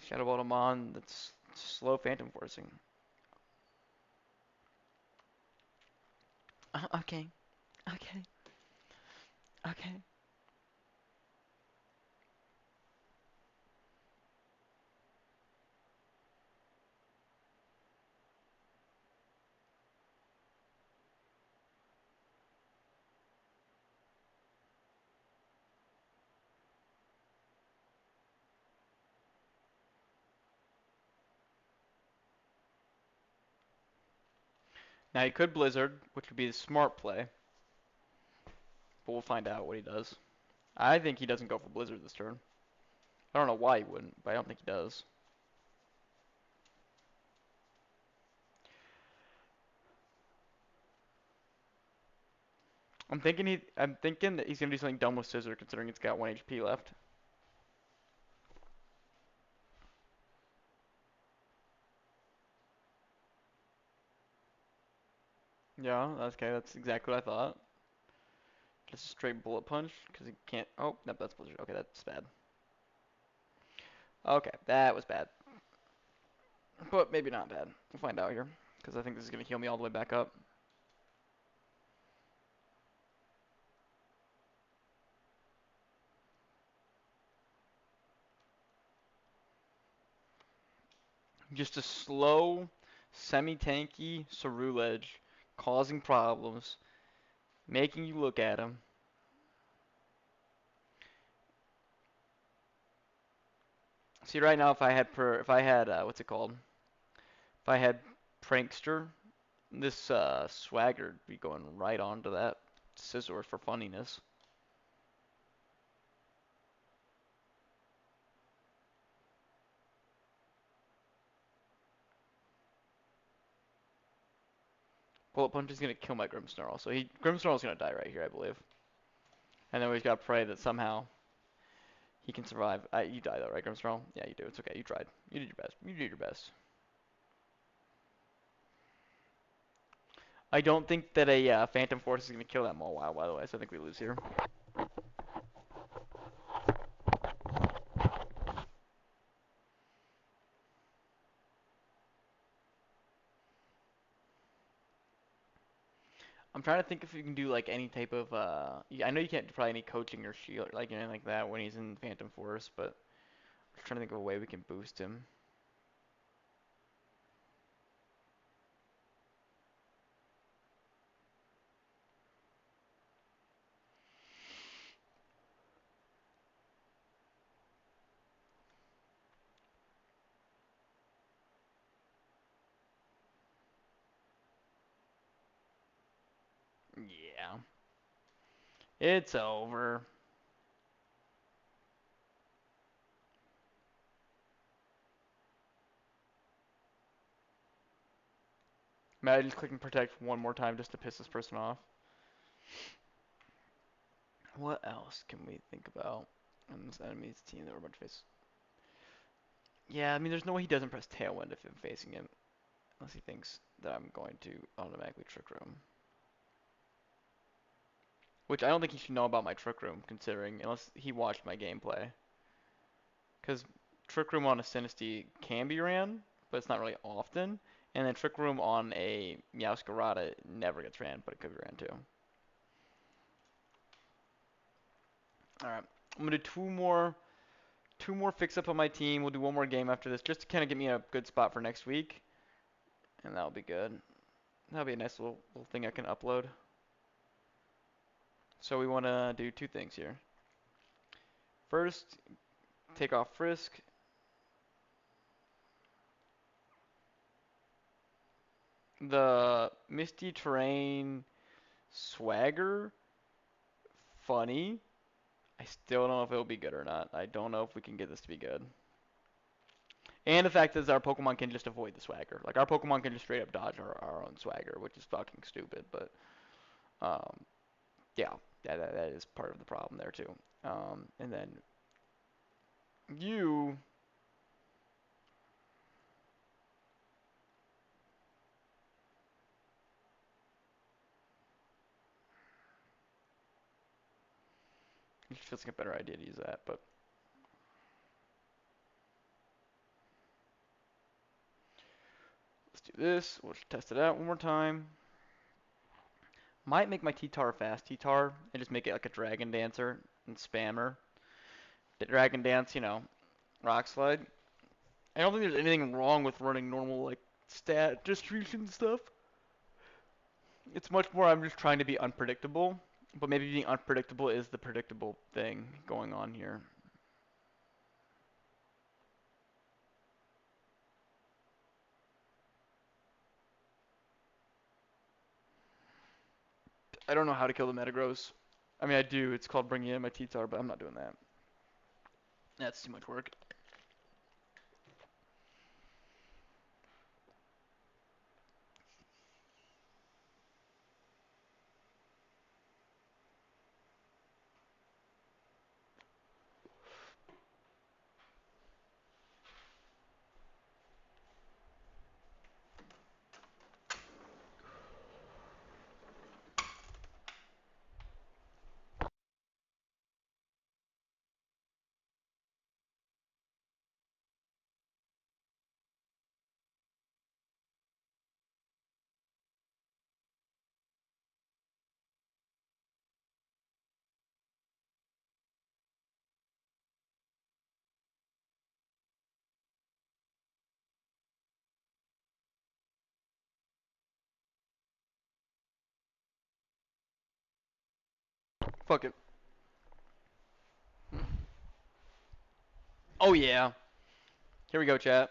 Speaker 1: Shadow Balled him on. That's slow Phantom Forcing. Okay. Okay. Okay. Now he could Blizzard, which would be the smart play, but we'll find out what he does. I think he doesn't go for Blizzard this turn. I don't know why he wouldn't, but I don't think he does. I'm thinking that he's gonna do something dumb with Scissor, considering it's got 1 HP left. Yeah, that's okay. That's exactly what I thought. Just a straight bullet punch, because he can't. Oh, nope, that's Blizzard. Okay, that's bad. Okay, that was bad, but maybe not bad. We'll find out here, because I think this is gonna heal me all the way back up. Just a slow, semi-tanky Ceruledge, causing problems, making you look at him. See, right now, if I had, what's it called? If I had Prankster, this Swagger'd be going right onto that Scissor for funniness. Bullet Punch is gonna kill my Grimmsnarl, so Grimmsnarl's gonna die right here, I believe. And then we just gotta pray that somehow he can survive. You die though, right, Grimmsnarl? Yeah, you do. It's okay. You tried. You did your best. You did your best. I don't think that a Phantom Force is gonna kill that Mawile, by the way, so I think we lose here. I'm trying to think if we can do like any type of I know you can't do probably any coaching or shield like anything like that when he's in Phantom Force, but I'm trying to think of a way we can boost him. Yeah. It's over. Imagine just clicking protect one more time just to piss this person off. What else can we think about on this enemy's team that we're about to face? Yeah, I mean, there's no way he doesn't press Tailwind if I'm facing him, unless he thinks that I'm going to automatically Trick Room. Which I don't think he should know about my Trick Room, considering, unless he watched my gameplay. Because Trick Room on a Sinistea can be ran, but it's not really often. And then Trick Room on a Meowscarada never gets ran, but it could be ran too. Alright, I'm gonna do two more fix up on my team. We'll do one more game after this, just to kind of get me in a good spot for next week, and that'll be good. That'll be a nice little thing I can upload. So we want to do two things here. First, take off Frisk. The Misty Terrain Swagger, funny. I still don't know if it'll be good or not. I don't know if we can get this to be good. And the fact is our Pokemon can just avoid the Swagger. Like, our Pokemon can just straight up dodge our own Swagger, which is fucking stupid, but, um, yeah, that is part of the problem there, too. And then you it feels like a better idea to use that, but let's do this. We'll just test it out one more time. Might make my T-Tar a fast T-Tar and just make it like a Dragon Dancer and Spammer. The Dragon Dance, Rock Slide. I don't think there's anything wrong with running normal like stat distribution stuff. It's much more I'm just trying to be unpredictable, but maybe being unpredictable is the predictable thing going on here. I don't know how to kill the Metagross. I mean, I do. It's called bringing in my T-Tar, but I'm not doing that. That's too much work. Fuck it. Oh yeah. Here we go, chat.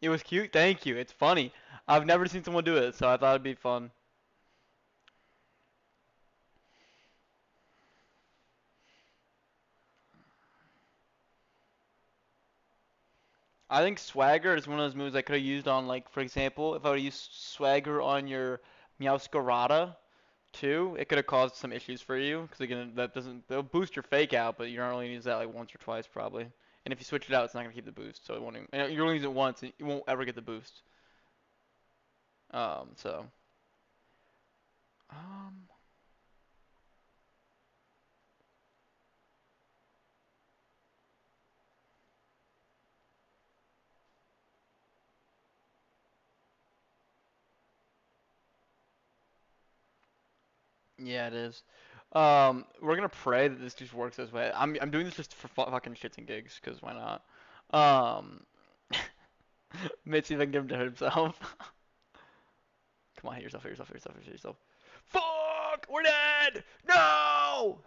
Speaker 1: It was cute. Thank you. It's funny. I've never seen someone do it, so I thought it'd be fun. I think Swagger is one of those moves I could have used on, like, for example, if I would have used Swagger on your Meowscarada too, it could have caused some issues for you, because again, that doesn't, they'll boost your fake out, but you're only use that like once or twice probably. And if you switch it out, it's not gonna keep the boost, so it won't even, and you're only use it once, and you won't ever get the boost. So, um, yeah, it is. We're gonna pray that this just works this way. I'm doing this just for fucking shits and gigs, cause why not? Um, let's see if I can get him to hurt himself. Come on, hit yourself, hit yourself, hit yourself, hit yourself. Fuck! We're dead! No!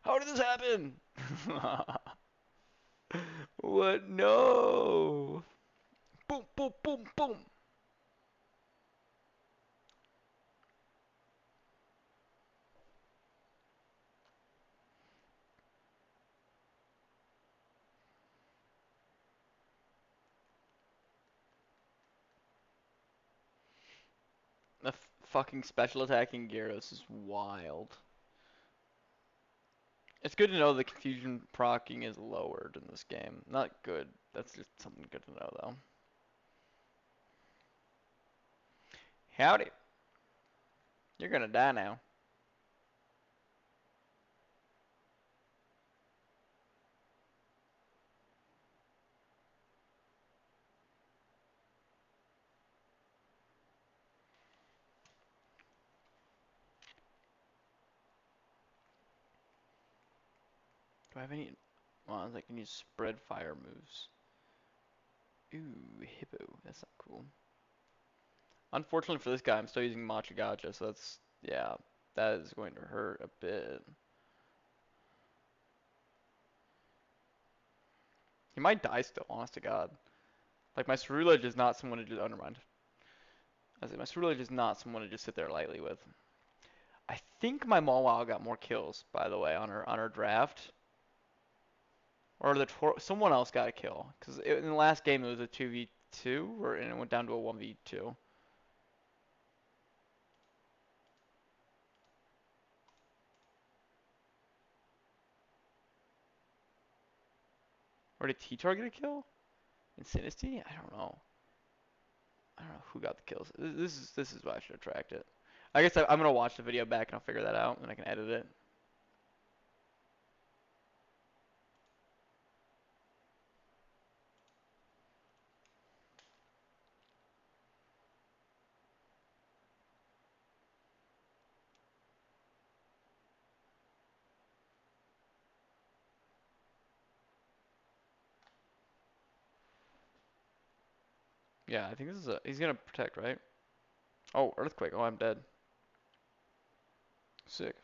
Speaker 1: How did this happen? What? No! Boom, boom, boom, boom! The fucking special attacking Gyarados is wild. It's good to know the confusion procking is lowered in this game. Not good. That's just something good to know, though. Howdy. You're gonna die now. Do I have any ones I can use spread fire moves? Ooh, Hippo. That's not cool. Unfortunately for this guy, I'm still using Machigacha, so that's, yeah, that is going to hurt a bit. He might die still, honest to God. Like, my Cerulege is not someone to just, oh, never mind. I say, my Cerulege is not someone to just sit there lightly with. I think my Mawile got more kills, by the way, on her draft. Or someone else got a kill. Because in the last game, it was a 2v2, and it went down to a 1v2. Or did T-Tar get a kill? Insinisty? I don't know. I don't know who got the kills. This is why I should have tracked it. I guess I'm gonna watch the video back and I'll figure that out and I can edit it. Yeah, I think this is he's gonna protect, right? Oh, earthquake. Oh, I'm dead. Sick.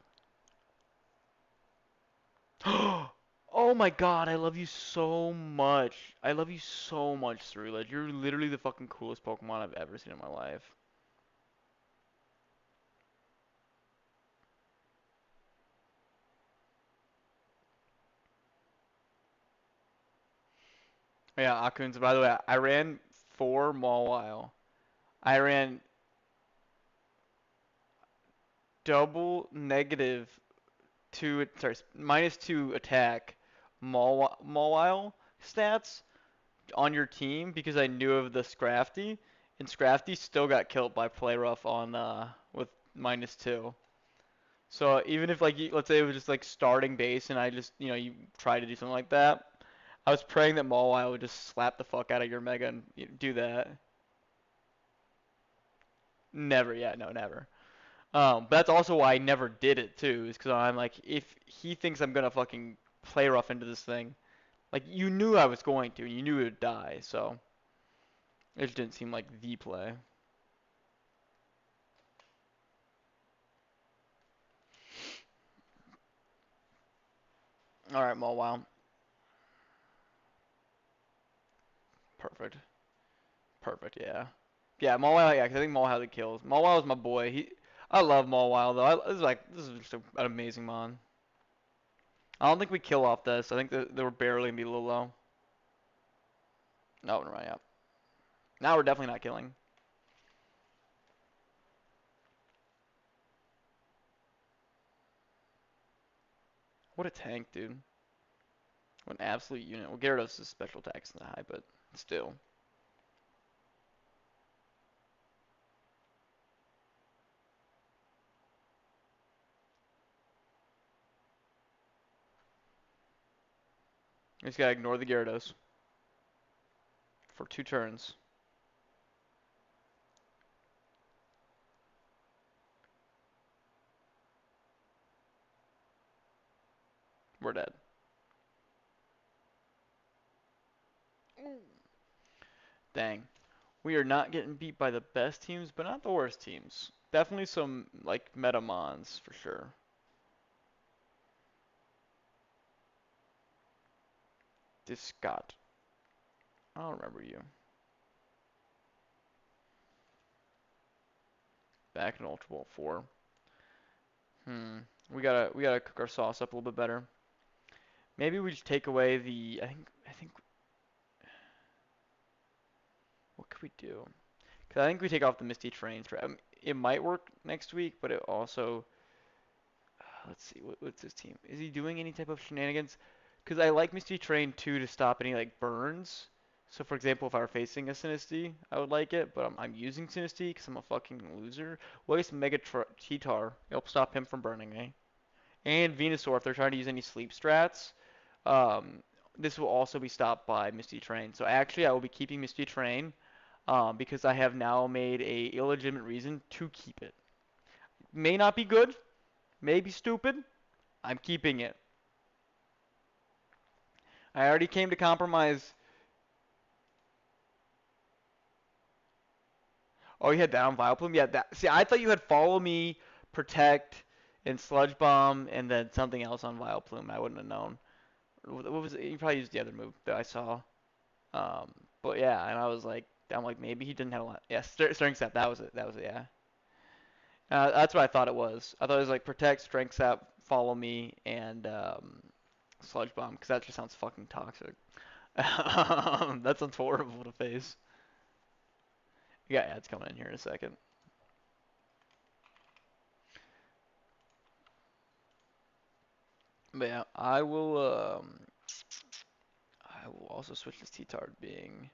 Speaker 1: Oh my god, I love you so much. I love you so much, Cerulege. You're literally the fucking coolest Pokemon I've ever seen in my life. Yeah, Aakunz, by the way, I ran 4 Mawile. I ran double negative 2, sorry, -2 attack Mawile stats on your team because I knew of the Scrafty, and Scrafty still got killed by Play Rough on with -2. So even if like let's say it was just like starting base and I just you try to do something like that, I was praying that Mawile would just slap the fuck out of your Mega and do that. Never, yeah, no, never. But that's also why I never did it too, is because I'm like, if he thinks I'm gonna fucking play rough into this thing, like you knew I was going to, and you knew it would die, so it just didn't seem like the play. All right, Wow. Perfect. Perfect. Yeah. Yeah, Mawile. Yeah, 'cause I think Mawile the kills. Mawile is my boy. I love Mawile though. This is just an amazing mon. I don't think we kill off this. I think that they were barely gonna be a little low. No, right. Yeah. Now we're definitely not killing. What a tank, dude. What an absolute unit. Well, Gyarados' special attack's not high, but still. We just gotta ignore the Gyarados for 2 turns. We're dead. Dang. We are not getting beat by the best teams, but not the worst teams. Definitely some, like, metamons, for sure. This Scott. I don't remember you. Back in Ultra Ball 4. Hmm. We gotta cook our sauce up a little bit better. Maybe we just take away the. I think. What could we do? Cause I think we take off the Misty Trains. It might work next week, but it also. Let's see. What's his team? Is he doing any type of shenanigans? Cause I like Misty Train too to stop any like burns. So for example, if I were facing a Sinistea, I would like it, but I'm using Sinistea because I'm a fucking loser. Well, I guess Mega T-Tar. It'll stop him from burning me. And Venusaur, if they're trying to use any sleep strats, um, this will also be stopped by Misty Train. So actually, I will be keeping Misty Train because I have now made a illegitimate reason to keep it. May not be good, may be stupid. I'm keeping it. I already came to compromise. Oh, you had that on Vileplume? Yeah, that. See, I thought you had Follow Me, Protect, and Sludge Bomb, and then something else on Vileplume. I wouldn't have known. What was it? You probably used the other move that I saw. Um, but yeah, and I'm like, maybe he didn't have a lot. Yeah, strength sap. That was it. That was it. Yeah. That's what I thought it was. I thought it was like protect, strength sap, follow me, and sludge bomb, because that just sounds fucking toxic. That sounds horrible to face. Yeah, ads coming in here in a second. But yeah, I will also switch this T-Tard being.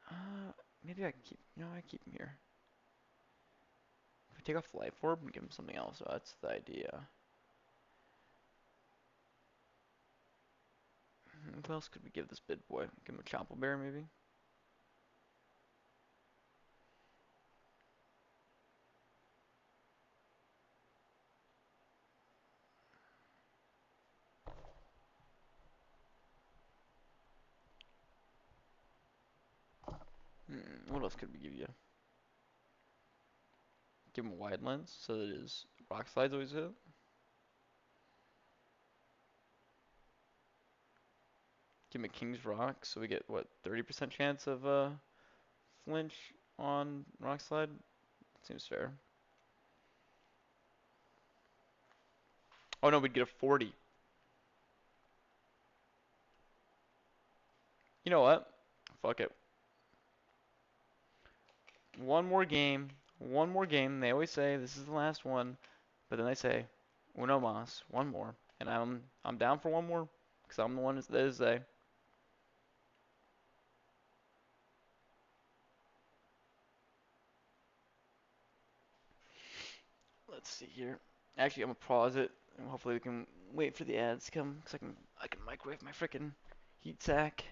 Speaker 1: Uh, maybe I keep. No, I keep him here. If we take off the life orb and give him something else, that's the idea. What else could we give this big boy? Give him a Chomple Bear, maybe? What else could we give you? Give him a wide lens so that his rock slides always hit. Give him a King's Rock so we get, what, 30% chance of flinch on rock slide? Seems fair. Oh no, we'd get a 40. You know what? Fuck it. One more game. One more game. They always say this is the last one, but then they say uno mas, one more, and I'm down for one more because I'm the one that is they. Let's see here. Actually, I'm gonna pause it, and hopefully we can wait for the ads to come, cause I can microwave my frickin' heat sack.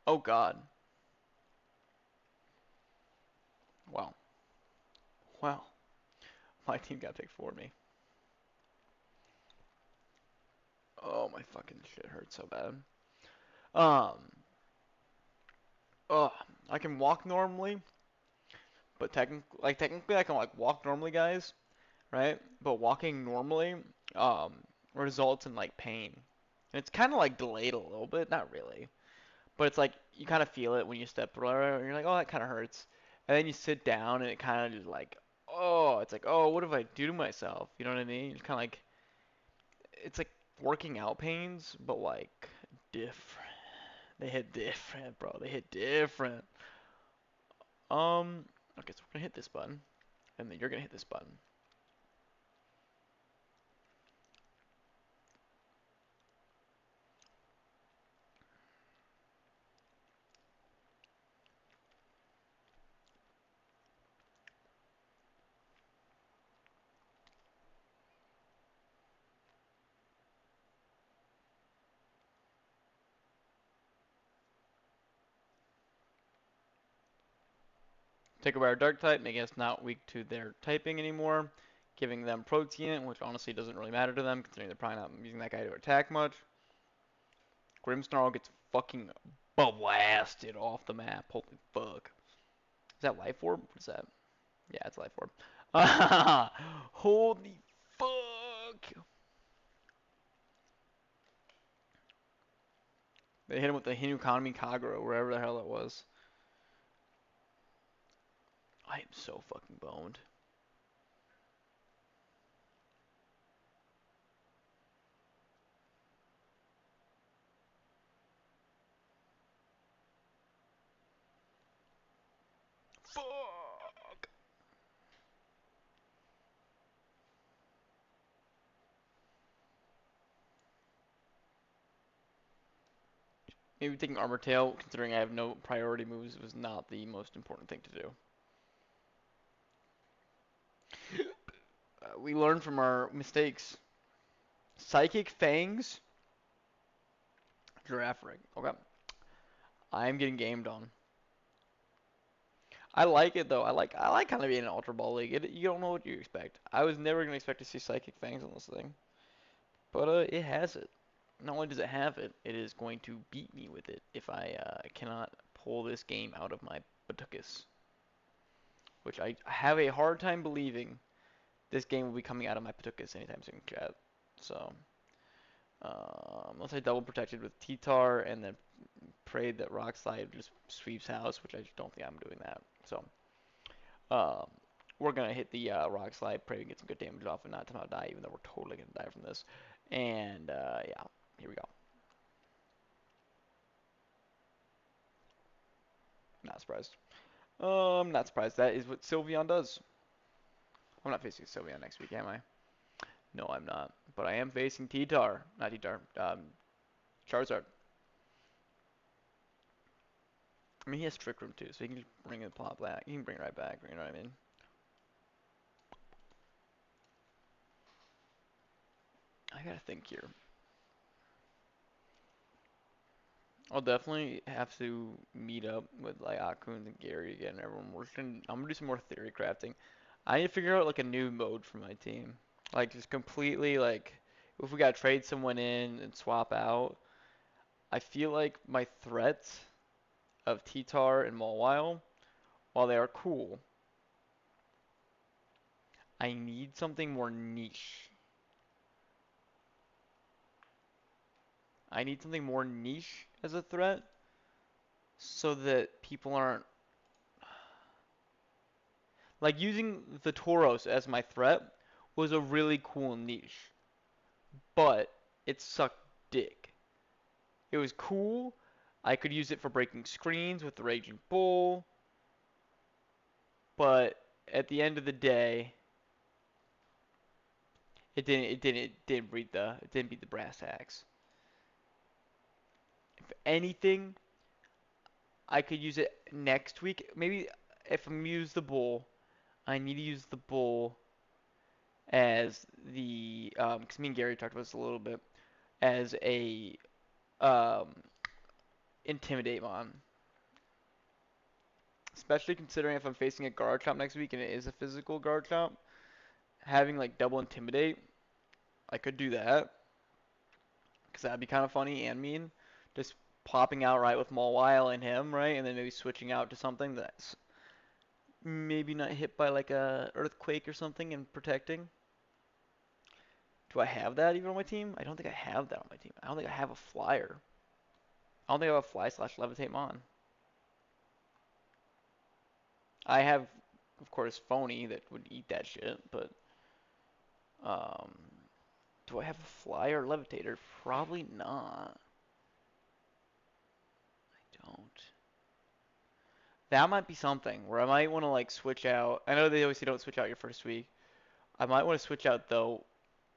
Speaker 1: Oh God. Wow. Wow. My team got picked for me. Oh, my fucking shit hurts so bad. Um. Oh, I can walk normally, but technically I can like walk normally, guys, right? But walking normally, um, results in like pain. And it's kind of like delayed a little bit, not really, but it's like you kind of feel it when you step through it, and you're like, oh, that kind of hurts. And then you sit down, and it kind of just like, oh, it's like, oh, what do I do to myself? You know what I mean? It's kind of like, it's like working out pains, but like different. They hit different, bro. They hit different. Okay, so we're gonna hit this button, and then you're gonna hit this button. Take away our dark type, making us not weak to their typing anymore, giving them protein, which honestly doesn't really matter to them, considering they're probably not using that guy to attack much. Grimmsnarl gets fucking blasted off the map. Holy fuck. Is that Life Orb? What is that? Yeah, it's Life Orb. Holy fuck. They hit him with the Hinukami Kagura, wherever the hell it was. I am so fucking boned. Fuck. Maybe taking Armor Tail, considering I have no priority moves, was not the most important thing to do. We learn from our mistakes. Psychic Fangs, Giraffe Ring. Okay. I am getting gamed on. I like it though. I like kind of being in an Ultra Ball League. You don't know what you expect. I was never gonna expect to see Psychic Fangs on this thing, but it has it. Not only does it have it, it is going to beat me with it if I cannot pull this game out of my batuckus, which I have a hard time believing this game will be coming out of my batuckus anytime soon, chat. So, unless I double protected with T-Tar and then prayed that Rock Slide just sweeps house, which I just don't think I'm doing that. So, um, we're gonna hit the Rock Slide, pray we get some good damage off and not somehow die, even though we're totally gonna die from this. And yeah, here we go. Not surprised. Not surprised. That is what Sylveon does. I'm not facing Sylveon next week, am I? No, I'm not. But I am facing T-Tar. Not T-Tar. Charizard. I mean, he has Trick Room too, so he can just bring the plot back. He can bring it right back. You know what I mean? I gotta think here. I'll definitely have to meet up with like Aakunz and Gary again. Everyone, I'm gonna do some more theory crafting. I need to figure out like a new mode for my team. Like just completely like if we gotta trade someone in and swap out. I feel like my threats of T-Tar and Mawile, while they are cool, I need something more niche. I need something more niche as a threat so that people aren't like using the Tauros as my threat was a really cool niche, but it sucked dick. It was cool. I could use it for breaking screens with the Raging Bull, but at the end of the day, it didn't beat the brass tacks. If anything, I could use it next week. Maybe if I'm use the bull, I need to use the bull as the because me and Gary talked about this a little bit as a um Intimidate Mon. Especially considering if I'm facing a guard chomp next week and it is a physical guard chomp, having like double intimidate, I could do that because that'd be kind of funny and mean. Just popping out right with Mawile and him, right, and then maybe switching out to something that's maybe not hit by like a earthquake or something and protecting. Do I have that even on my team? I don't think I have that on my team. I don't think I have a flyer. I don't think I have a fly slash levitate mon. I have, of course, phony that would eat that shit, but um, do I have a flyer or levitator? Probably not. I don't. That might be something where I might want to like switch out. I know they always say don't switch out your first week. I might want to switch out though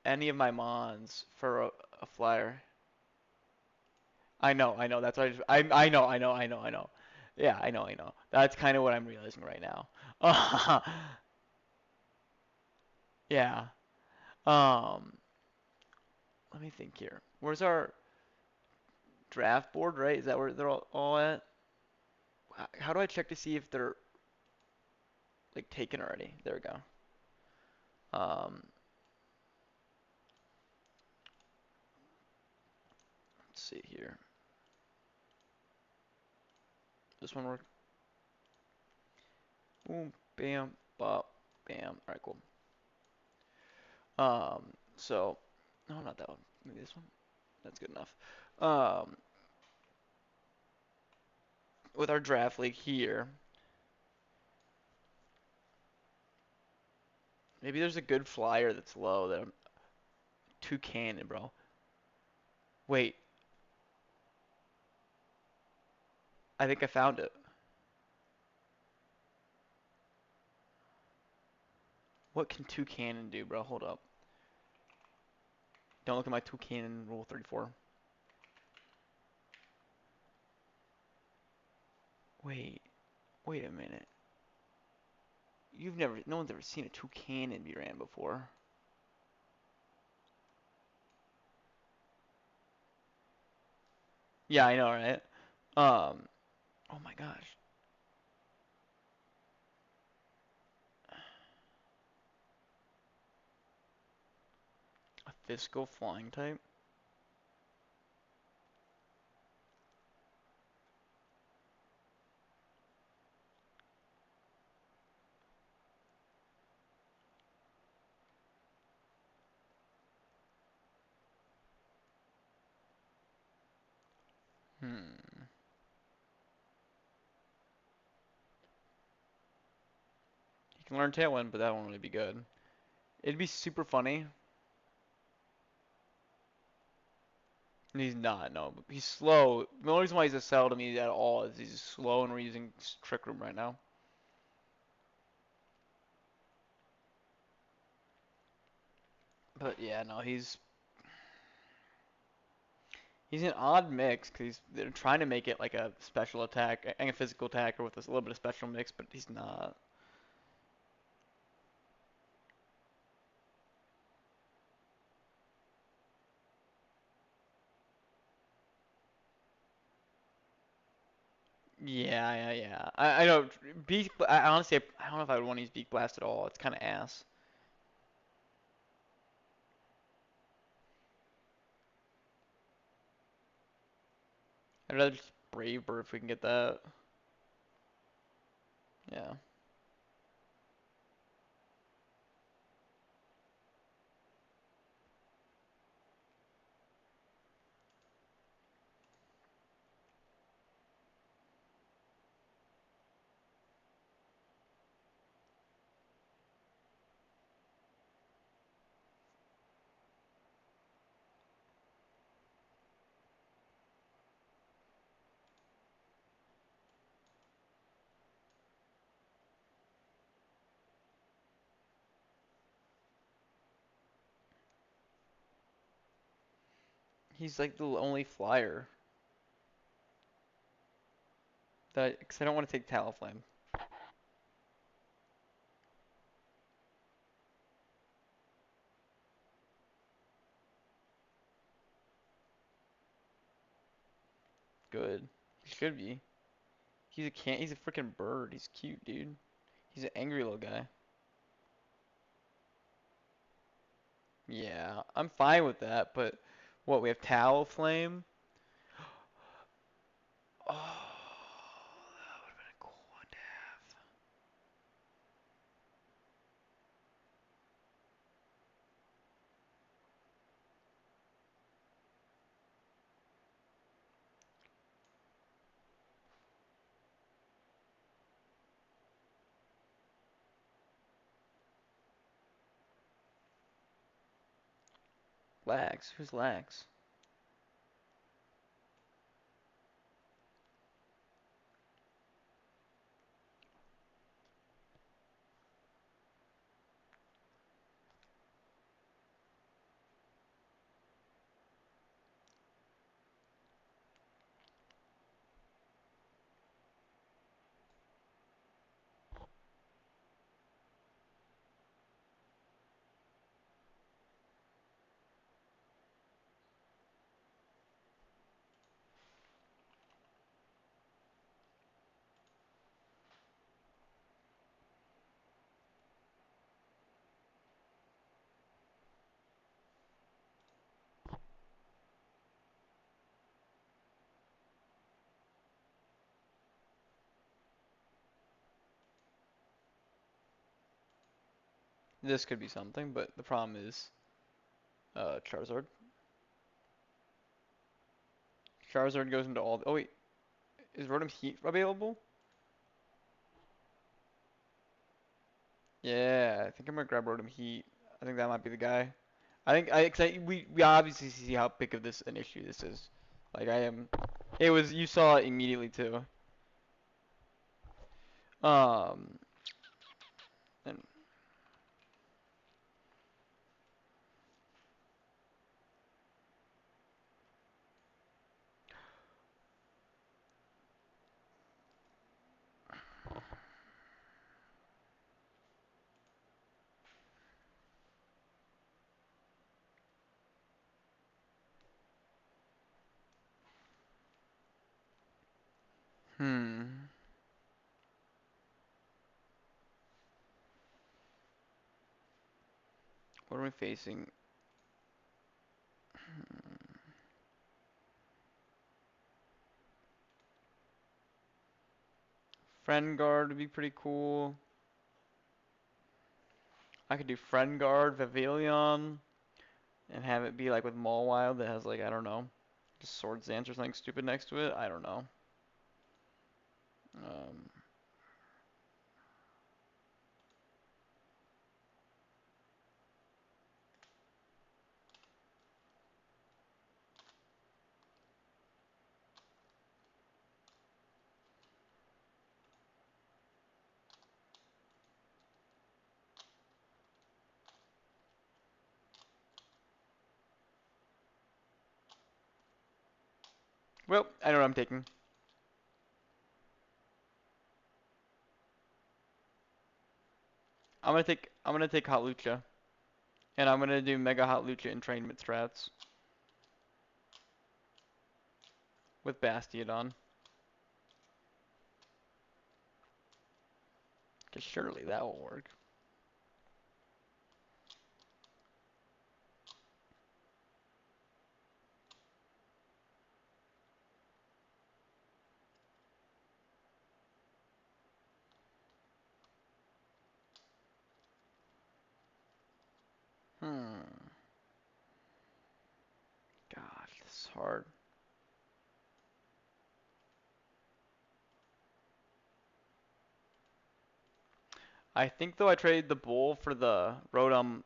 Speaker 1: any of my mons for a flyer. I know. That's what I know, I know. Yeah, I know. That's kind of what I'm realizing right now. Yeah. Um, Let me think here. Where's our draft board, right? Is that where they're all at? How do I check to see if they're like taken already? There we go. Um, let's see here. This one work. Boom, bam, bop, bam. All right, cool. So, no, not that one. Maybe this one. That's good enough. Um, with our draft league here, maybe there's a good flyer that's low that I'm too cannon, bro. Wait, I think I found it. What can two cannon do, bro? Hold up. Don't look at my two cannon rule 34. Wait, wait a minute. No one's ever seen a two cannon be ran before. Yeah, I know, right? Oh my gosh. A physical flying type? Hmm. You can learn Tailwind, but that won't really be good. It'd be super funny. And he's not, no. He's slow. The only reason why he's a sell to me at all is he's slow and we're using Trick Room right now. But yeah, no, he's an odd mix because they're trying to make it like a special attack and a physical attacker with a little bit of special mix, but he's not. Yeah. I know. Beak. I honestly, I don't know if I would want to use Beak Blast at all. It's kind of ass. I'd rather just Brave Bird if we can get that. Yeah. He's like the only flyer that, because I don't want to take Talonflame. Good. He should be. He's a freaking bird. He's cute, dude. He's an angry little guy. Yeah, I'm fine with that, but what, we have Towel Flame? Oh, that would have been a cool one to have. Lax? Who's Lax? This could be something, but the problem is, Charizard. Charizard goes into all. Oh wait, is Rotom Heat available? Yeah, I think I'm gonna grab Rotom Heat. I think that might be the guy. Cause we obviously see how big of this an issue this is. Like I am, it was you saw it immediately too. Um, and hmm, what are we facing? Hmm. Friend Guard would be pretty cool. I could do Friend Guard, Vivillon, and have it be like with Mawile that has like I don't know, just Swords Dance or something stupid next to it. I don't know. Um, well, I know what I'm taking. I'm gonna take Hot Lucha, and I'm gonna do Mega Hot Lucha entrainment strats with Bastiodon. Cause surely that will work. Hmm. Gosh, this is hard. I think though I traded the Bull for the Rotom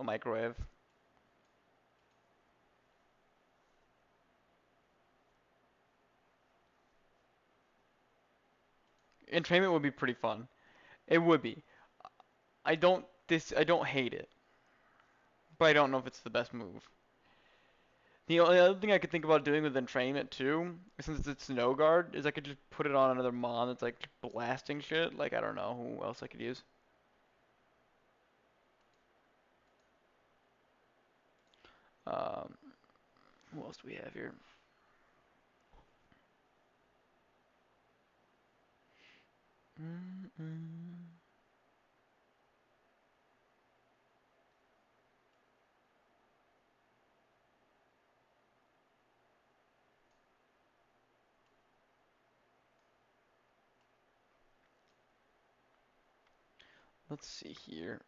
Speaker 1: Microwave. Entrainment would be pretty fun. It would be. I don't hate it, but I don't know if it's the best move. The only other thing I could think about doing with entrainment too, since it's snow guard, is I could just put it on another mon that's like blasting shit. Like I don't know who else I could use. Um, who else do we have here? Mm-mm. Let's see here.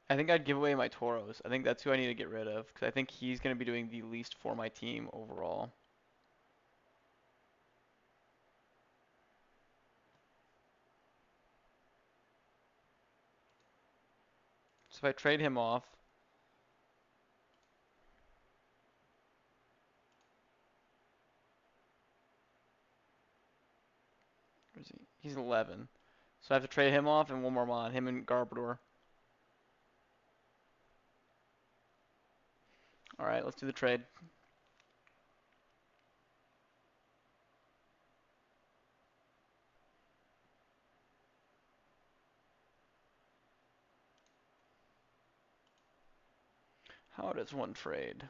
Speaker 1: I think I'd give away my Toros. I think that's who I need to get rid of because I think he's going to be doing the least for my team overall. So if I trade him off, where's he? He's 11. So I have to trade him off and one more mod, him and Garbodor. All right, let's do the trade. How does one trade?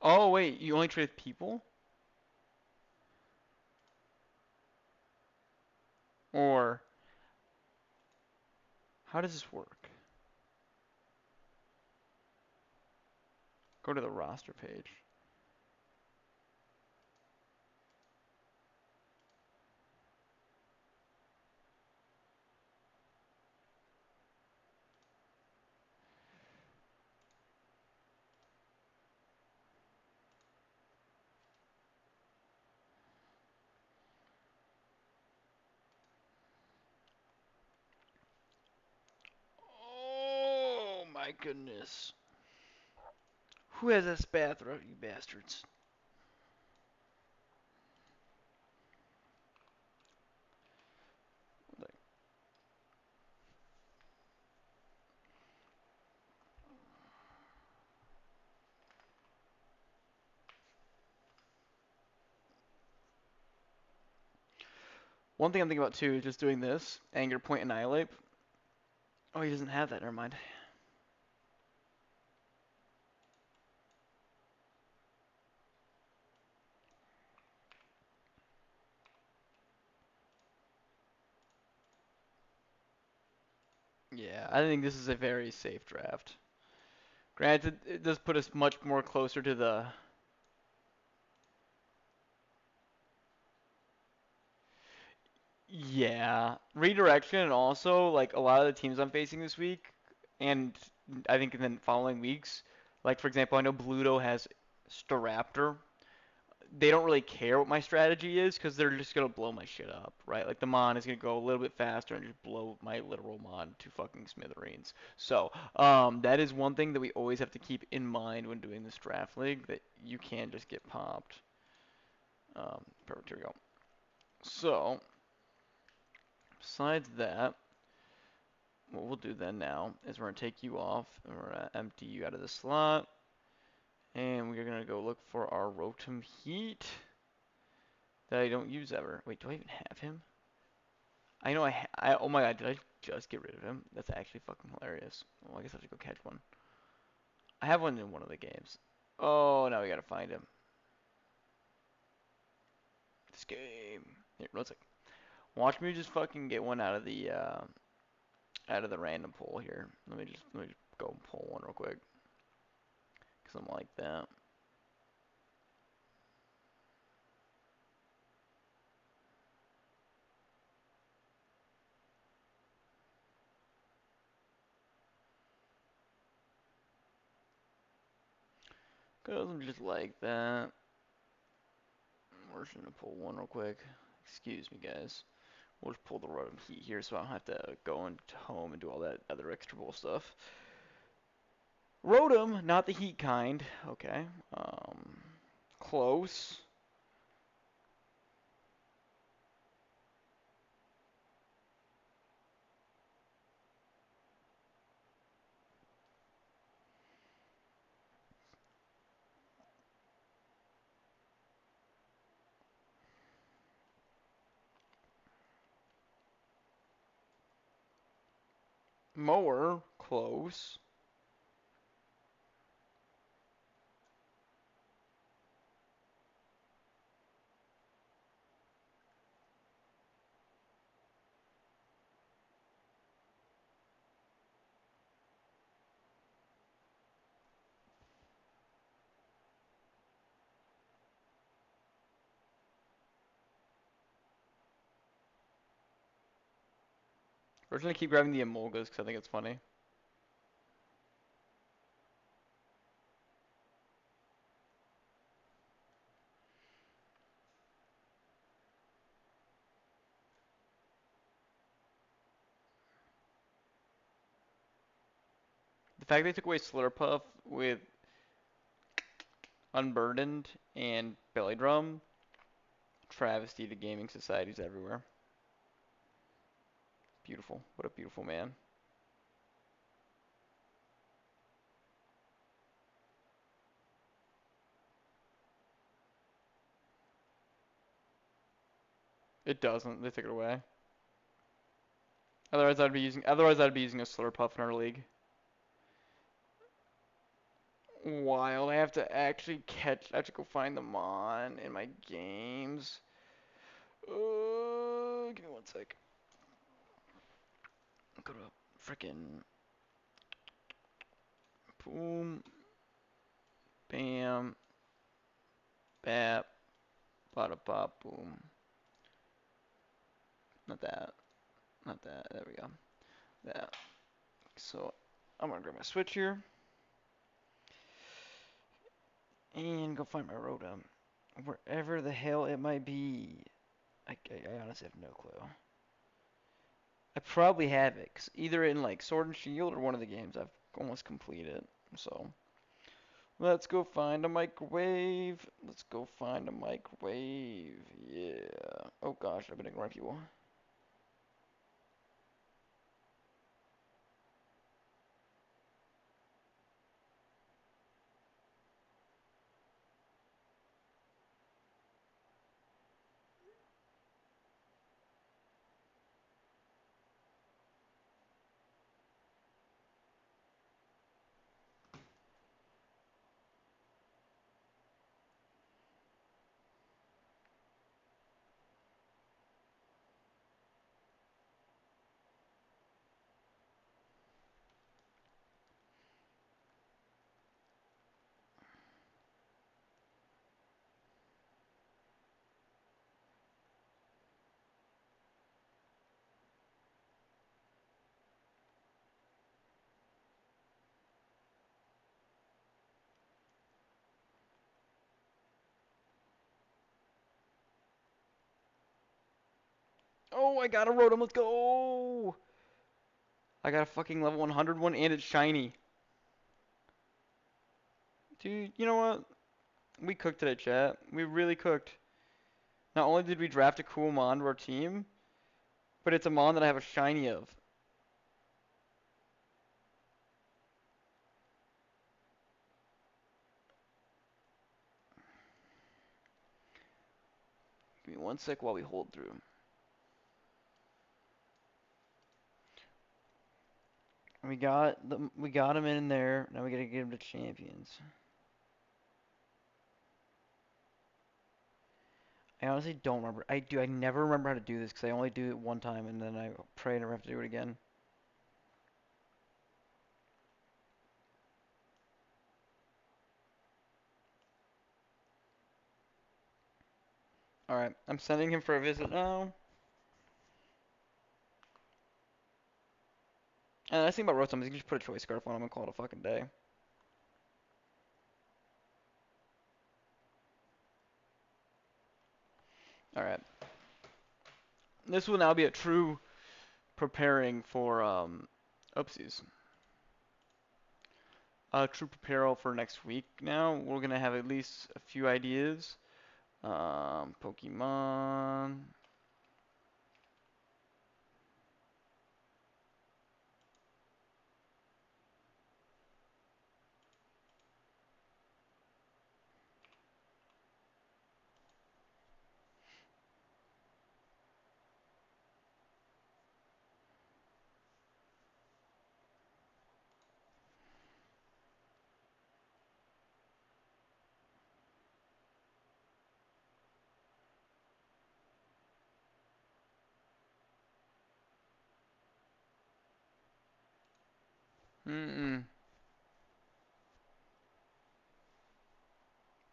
Speaker 1: Oh wait, you only trade with people? Or how does this work? Go to the roster page. Oh my goodness. Who has this bathroom, you bastards? One thing I'm thinking about too is just doing this. Anger, point, annihilate. Oh, he doesn't have that, never mind. Yeah, I think this is a very safe draft. Granted, it does put us much more closer to the... Yeah. Redirection and also, like, a lot of the teams I'm facing this week, and I think in the following weeks, like, for example, I know Bluto has Staraptor. They don't really care what my strategy is because they're just gonna blow my shit up, right? Like the Mon is gonna go a little bit faster and just blow my literal Mon to fucking smithereens. So, that is one thing that we always have to keep in mind when doing this draft league that you can just get popped. Perfect. Here we go. So, besides that, what we'll do then now is we're gonna take you off and we're gonna empty you out of the slot, and we're gonna go look for our Rotom Heat that I don't use ever. Wait, do I even have him? I know oh my god, did I just get rid of him? That's actually fucking hilarious. Well, I guess I have to go catch one. I have one in one of the games. Oh, now we gotta find him. This game. Here, let's like, watch me just fucking get one out of the random pool here. Let me just go and pull one real quick. Cause I'm like that. Cause I'm just like that. We're just gonna pull one real quick. Excuse me, guys. We'll just pull the Rotom Heat here so I don't have to go into home and do all that other extra bull stuff. Rotom, not the heat kind. Okay. Close. Mower, close. We're just gonna keep grabbing the emolgas because I think it's funny. The fact they took away Slurpuff with Unburdened and Belly Drum, travesty to gaming societies everywhere. Beautiful. What a beautiful man. It doesn't. They took it away. Otherwise I'd be using a Slurpuff in our league. Wild. I have to actually I have to go find them on in my games. Give me one sec. Go to frickin' boom, bam, bap, bada bop, boom. Not that. Not that. There we go. That. So I'm gonna grab my switch here and go find my Rotom. Wherever the hell it might be. I honestly have no clue. I probably have it, 'cause either in like Sword and Shield or one of the games I've almost completed. So let's go find a microwave. Let's go find a microwave. Yeah. Oh gosh, I've been ignoring people. Oh, I got a Rotom. Let's go. I got a fucking level 100 one and it's shiny. Dude, you know what? We cooked today, chat. We really cooked. Not only did we draft a cool Mon to our team, but it's a Mon that I have a shiny of. Give me one sec while we hold through. We got him in there. Now we gotta get him to champions. I honestly don't remember. I never remember how to do this because I only do it one time and then I pray I never have to do it again. Alright, I'm sending him for a visit now. And the nice thing about Rotom is you can just put a choice scarf on him and call it a fucking day. Alright. This will now be a true preparing for, oopsies. True preparal for next week now. We're gonna have at least a few ideas. Pokemon. Mm-mm.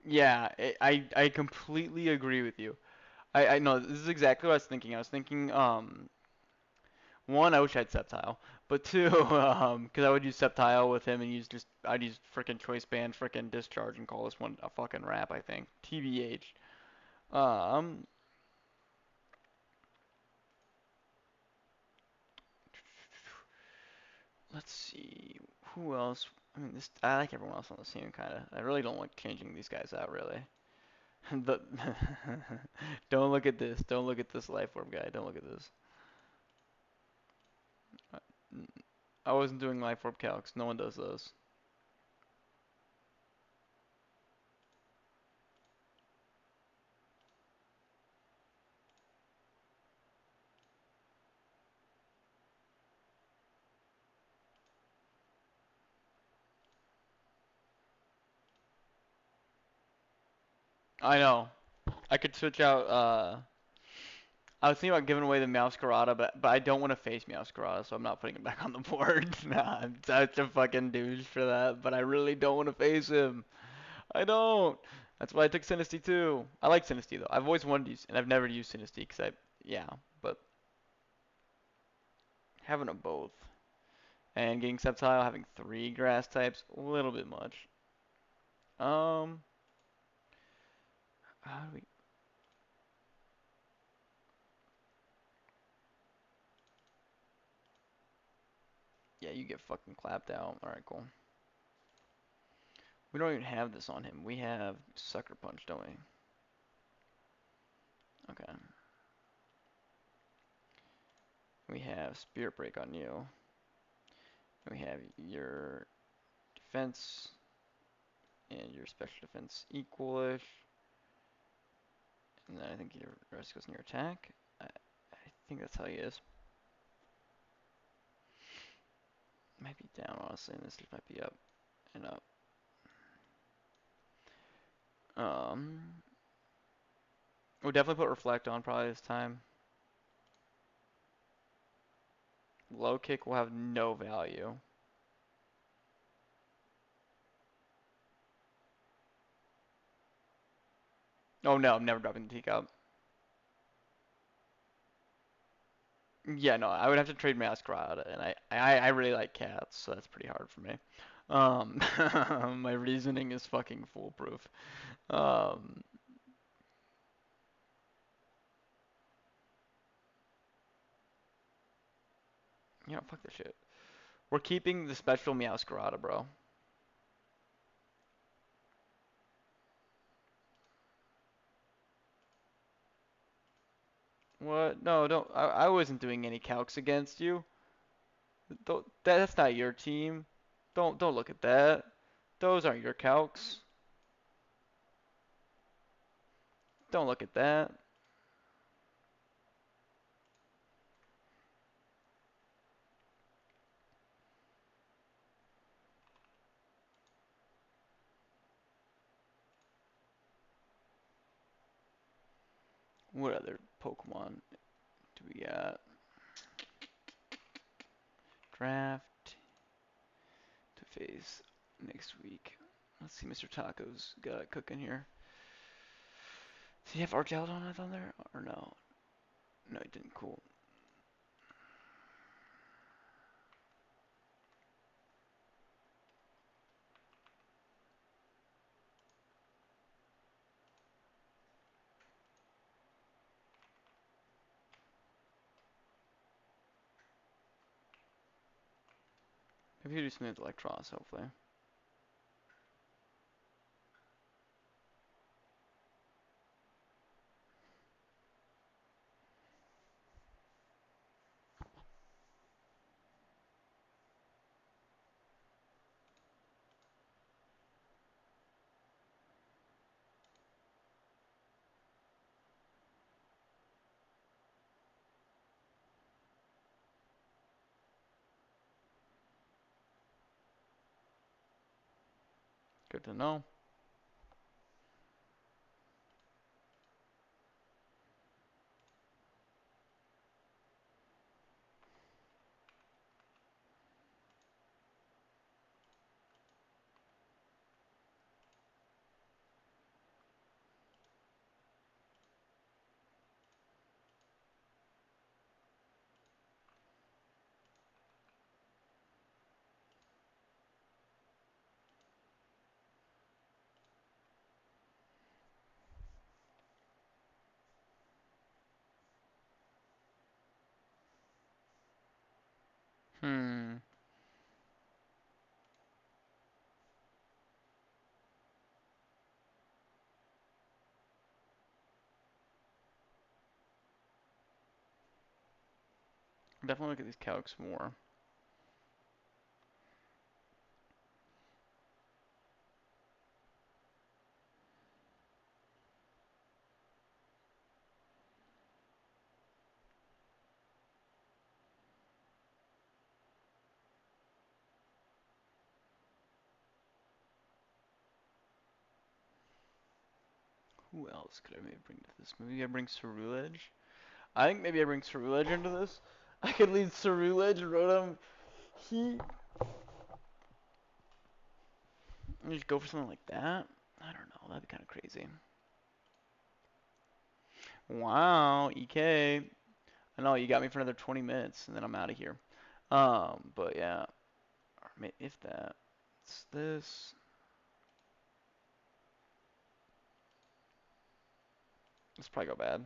Speaker 1: Yeah, I completely agree with you. I know this is exactly what I was thinking. I was thinking one, I wish I had Sceptile, but two, 'cause I would use Sceptile with him and I'd use frickin' Choice Band, frickin' Discharge, and call this one a fucking wrap, I think. TBH. Um, let's see, who else? I mean, I like everyone else on the team, kind of. I really don't like changing these guys out, really. The don't look at this. Don't look at this life orb guy. Don't look at this. Uh, I wasn't doing life orb calcs. No one does those. I know. I could switch out. I was thinking about giving away the Meowscarada, but I don't want to face Meowscarada, so I'm not putting him back on the board. Nah, I'm such a fucking douche for that, but I really don't want to face him. I don't. That's why I took Sinistea too. I like Sinistea though. I've always wanted to use, and I've never used Sinistea because yeah, but having them both and getting Sceptile, having three grass types, a little bit much. Um, how do we? Yeah, you get fucking clapped out. All right, cool. We don't even have this on him. We have Sucker Punch, don't we? Okay. We have Spirit Break on you. We have your defense and your special defense equalish. And then I think your rest goes in your attack. I think that's how he is. Might be down, honestly, and this might be up and up. We'll definitely put Reflect on probably this time. Low kick will have no value. Oh no, I'm never dropping the teacup. Yeah, no, I would have to trade Masquerade, and I really like cats, so that's pretty hard for me. My reasoning is fucking foolproof. Um, fuck this shit. We're keeping the special Meowscarada, bro. What? No, don't. I wasn't doing any calcs against you. That's not your team. Don't look at that. Those aren't your calcs. Don't look at that. What other Pokemon do we got? Draft to face next week. Let's see, Mr. Taco's got it cooking here. Does he have Argaldon on there or no? No, he didn't. Cool. Maybe he'll do something with Electros, hopefully. Good to know. Definitely look at these calcs more. Who else could I maybe bring to this? Maybe I bring Cerulege. I think maybe I bring Cerulege into this. I could lead Cerulege, Rotom, Heat. And just go for something like that. I don't know. That'd be kind of crazy. Wow, EK. I know you got me for another 20 minutes, and then I'm out of here. But yeah, or if that, it's this. This probably go bad.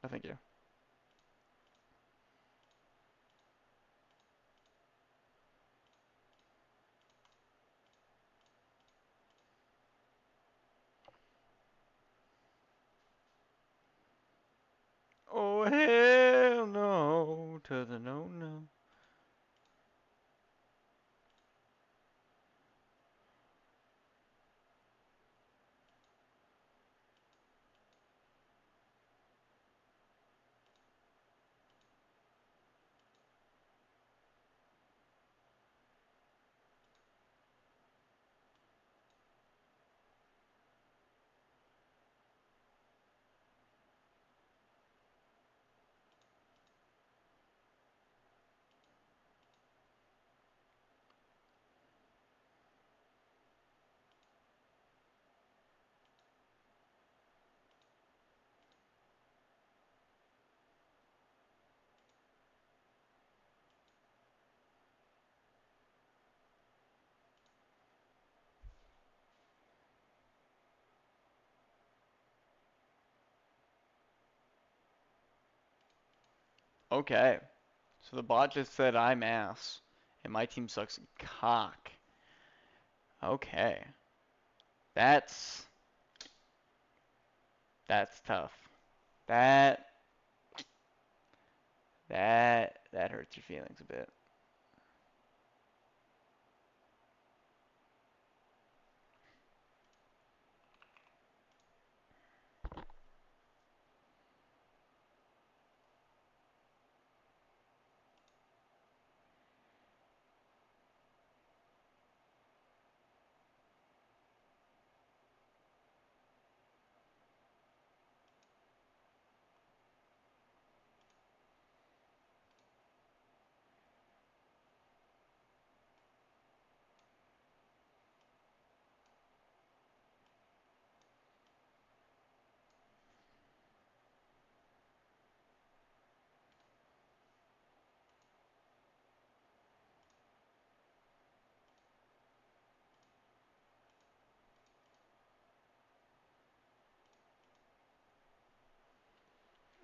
Speaker 1: I think you. Oh hell no to the no no. Okay, so the bot just said I'm ass, and my team sucks cock. Okay, that's that's tough. That that hurts your feelings a bit.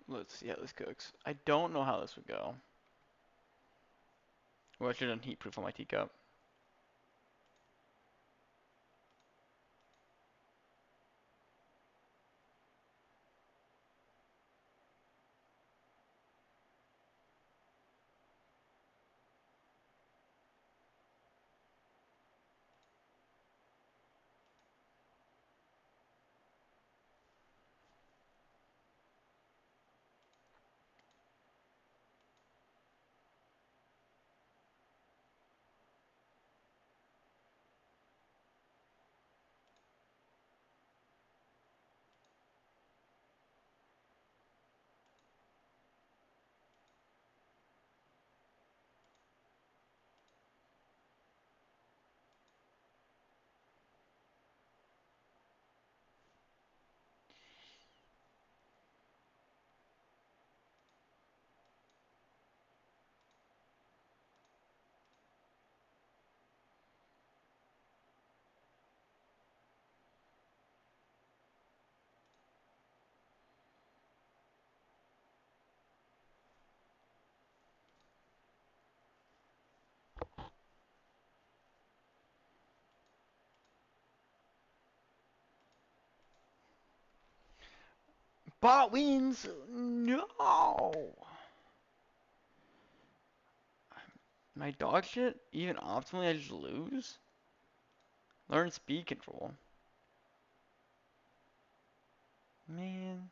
Speaker 1: Let's see how this cooks. I don't know how this would go. Well, I should have done heat proof on my teacup. Bot wins. No. My dog shit. Even optimally, I just lose. Learn speed control. Man.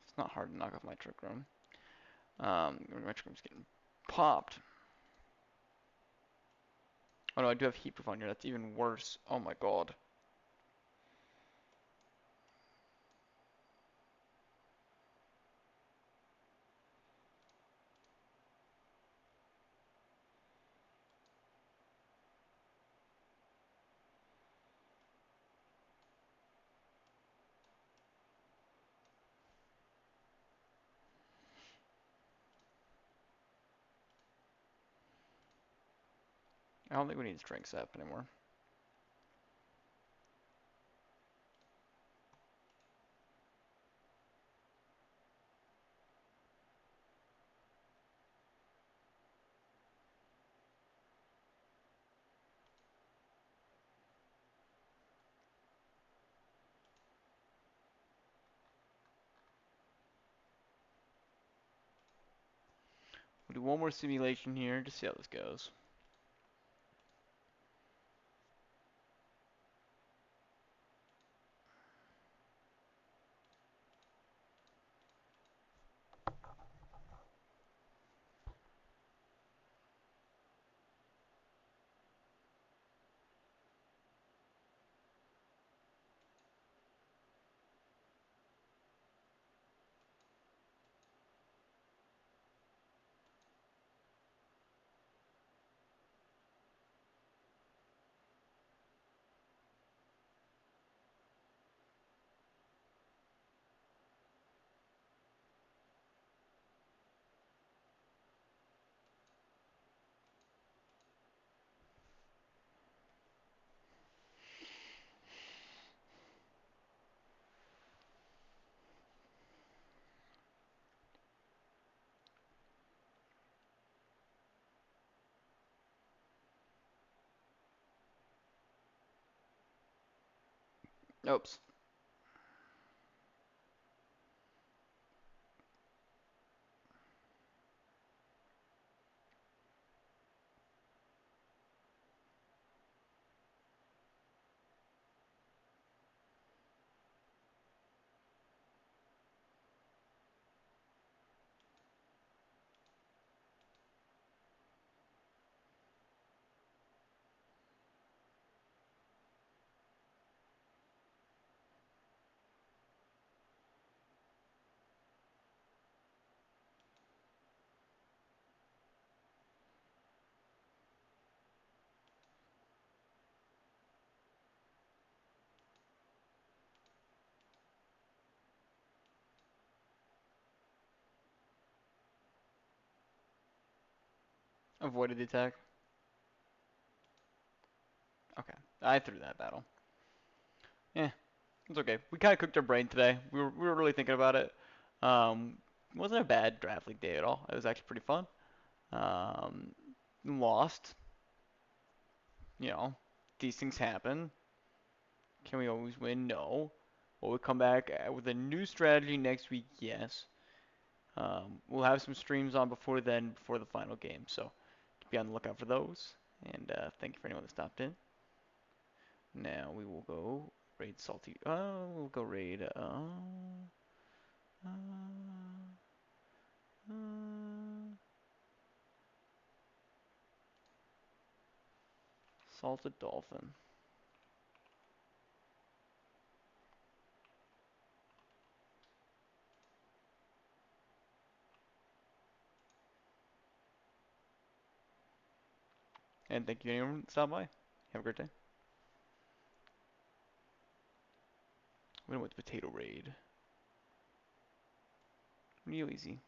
Speaker 1: It's not hard to knock off my trick room. My trick room's getting popped. Oh no, I do have heat proof on here. That's even worse. Oh my god. I don't think we need strength sap anymore. We'll do one more simulation here to see how this goes. Oops. Avoided the attack. Okay. I threw that battle. Yeah, it's okay. We kind of cooked our brain today. We were really thinking about it. It wasn't a bad draft league day at all. It was actually pretty fun. Um, Lost. You know, these things happen. Can we always win? No. Will we come back with a new strategy next week? Yes. We'll have some streams on before then, before the final game. So be on the lookout for those. And thank you for anyone that stopped in. Now we will go raid Salty. We'll go raid. Uh, Salted Dolphin. And thank you anyone that stopped by. Have a great day. We went with Potato Raid. Real easy.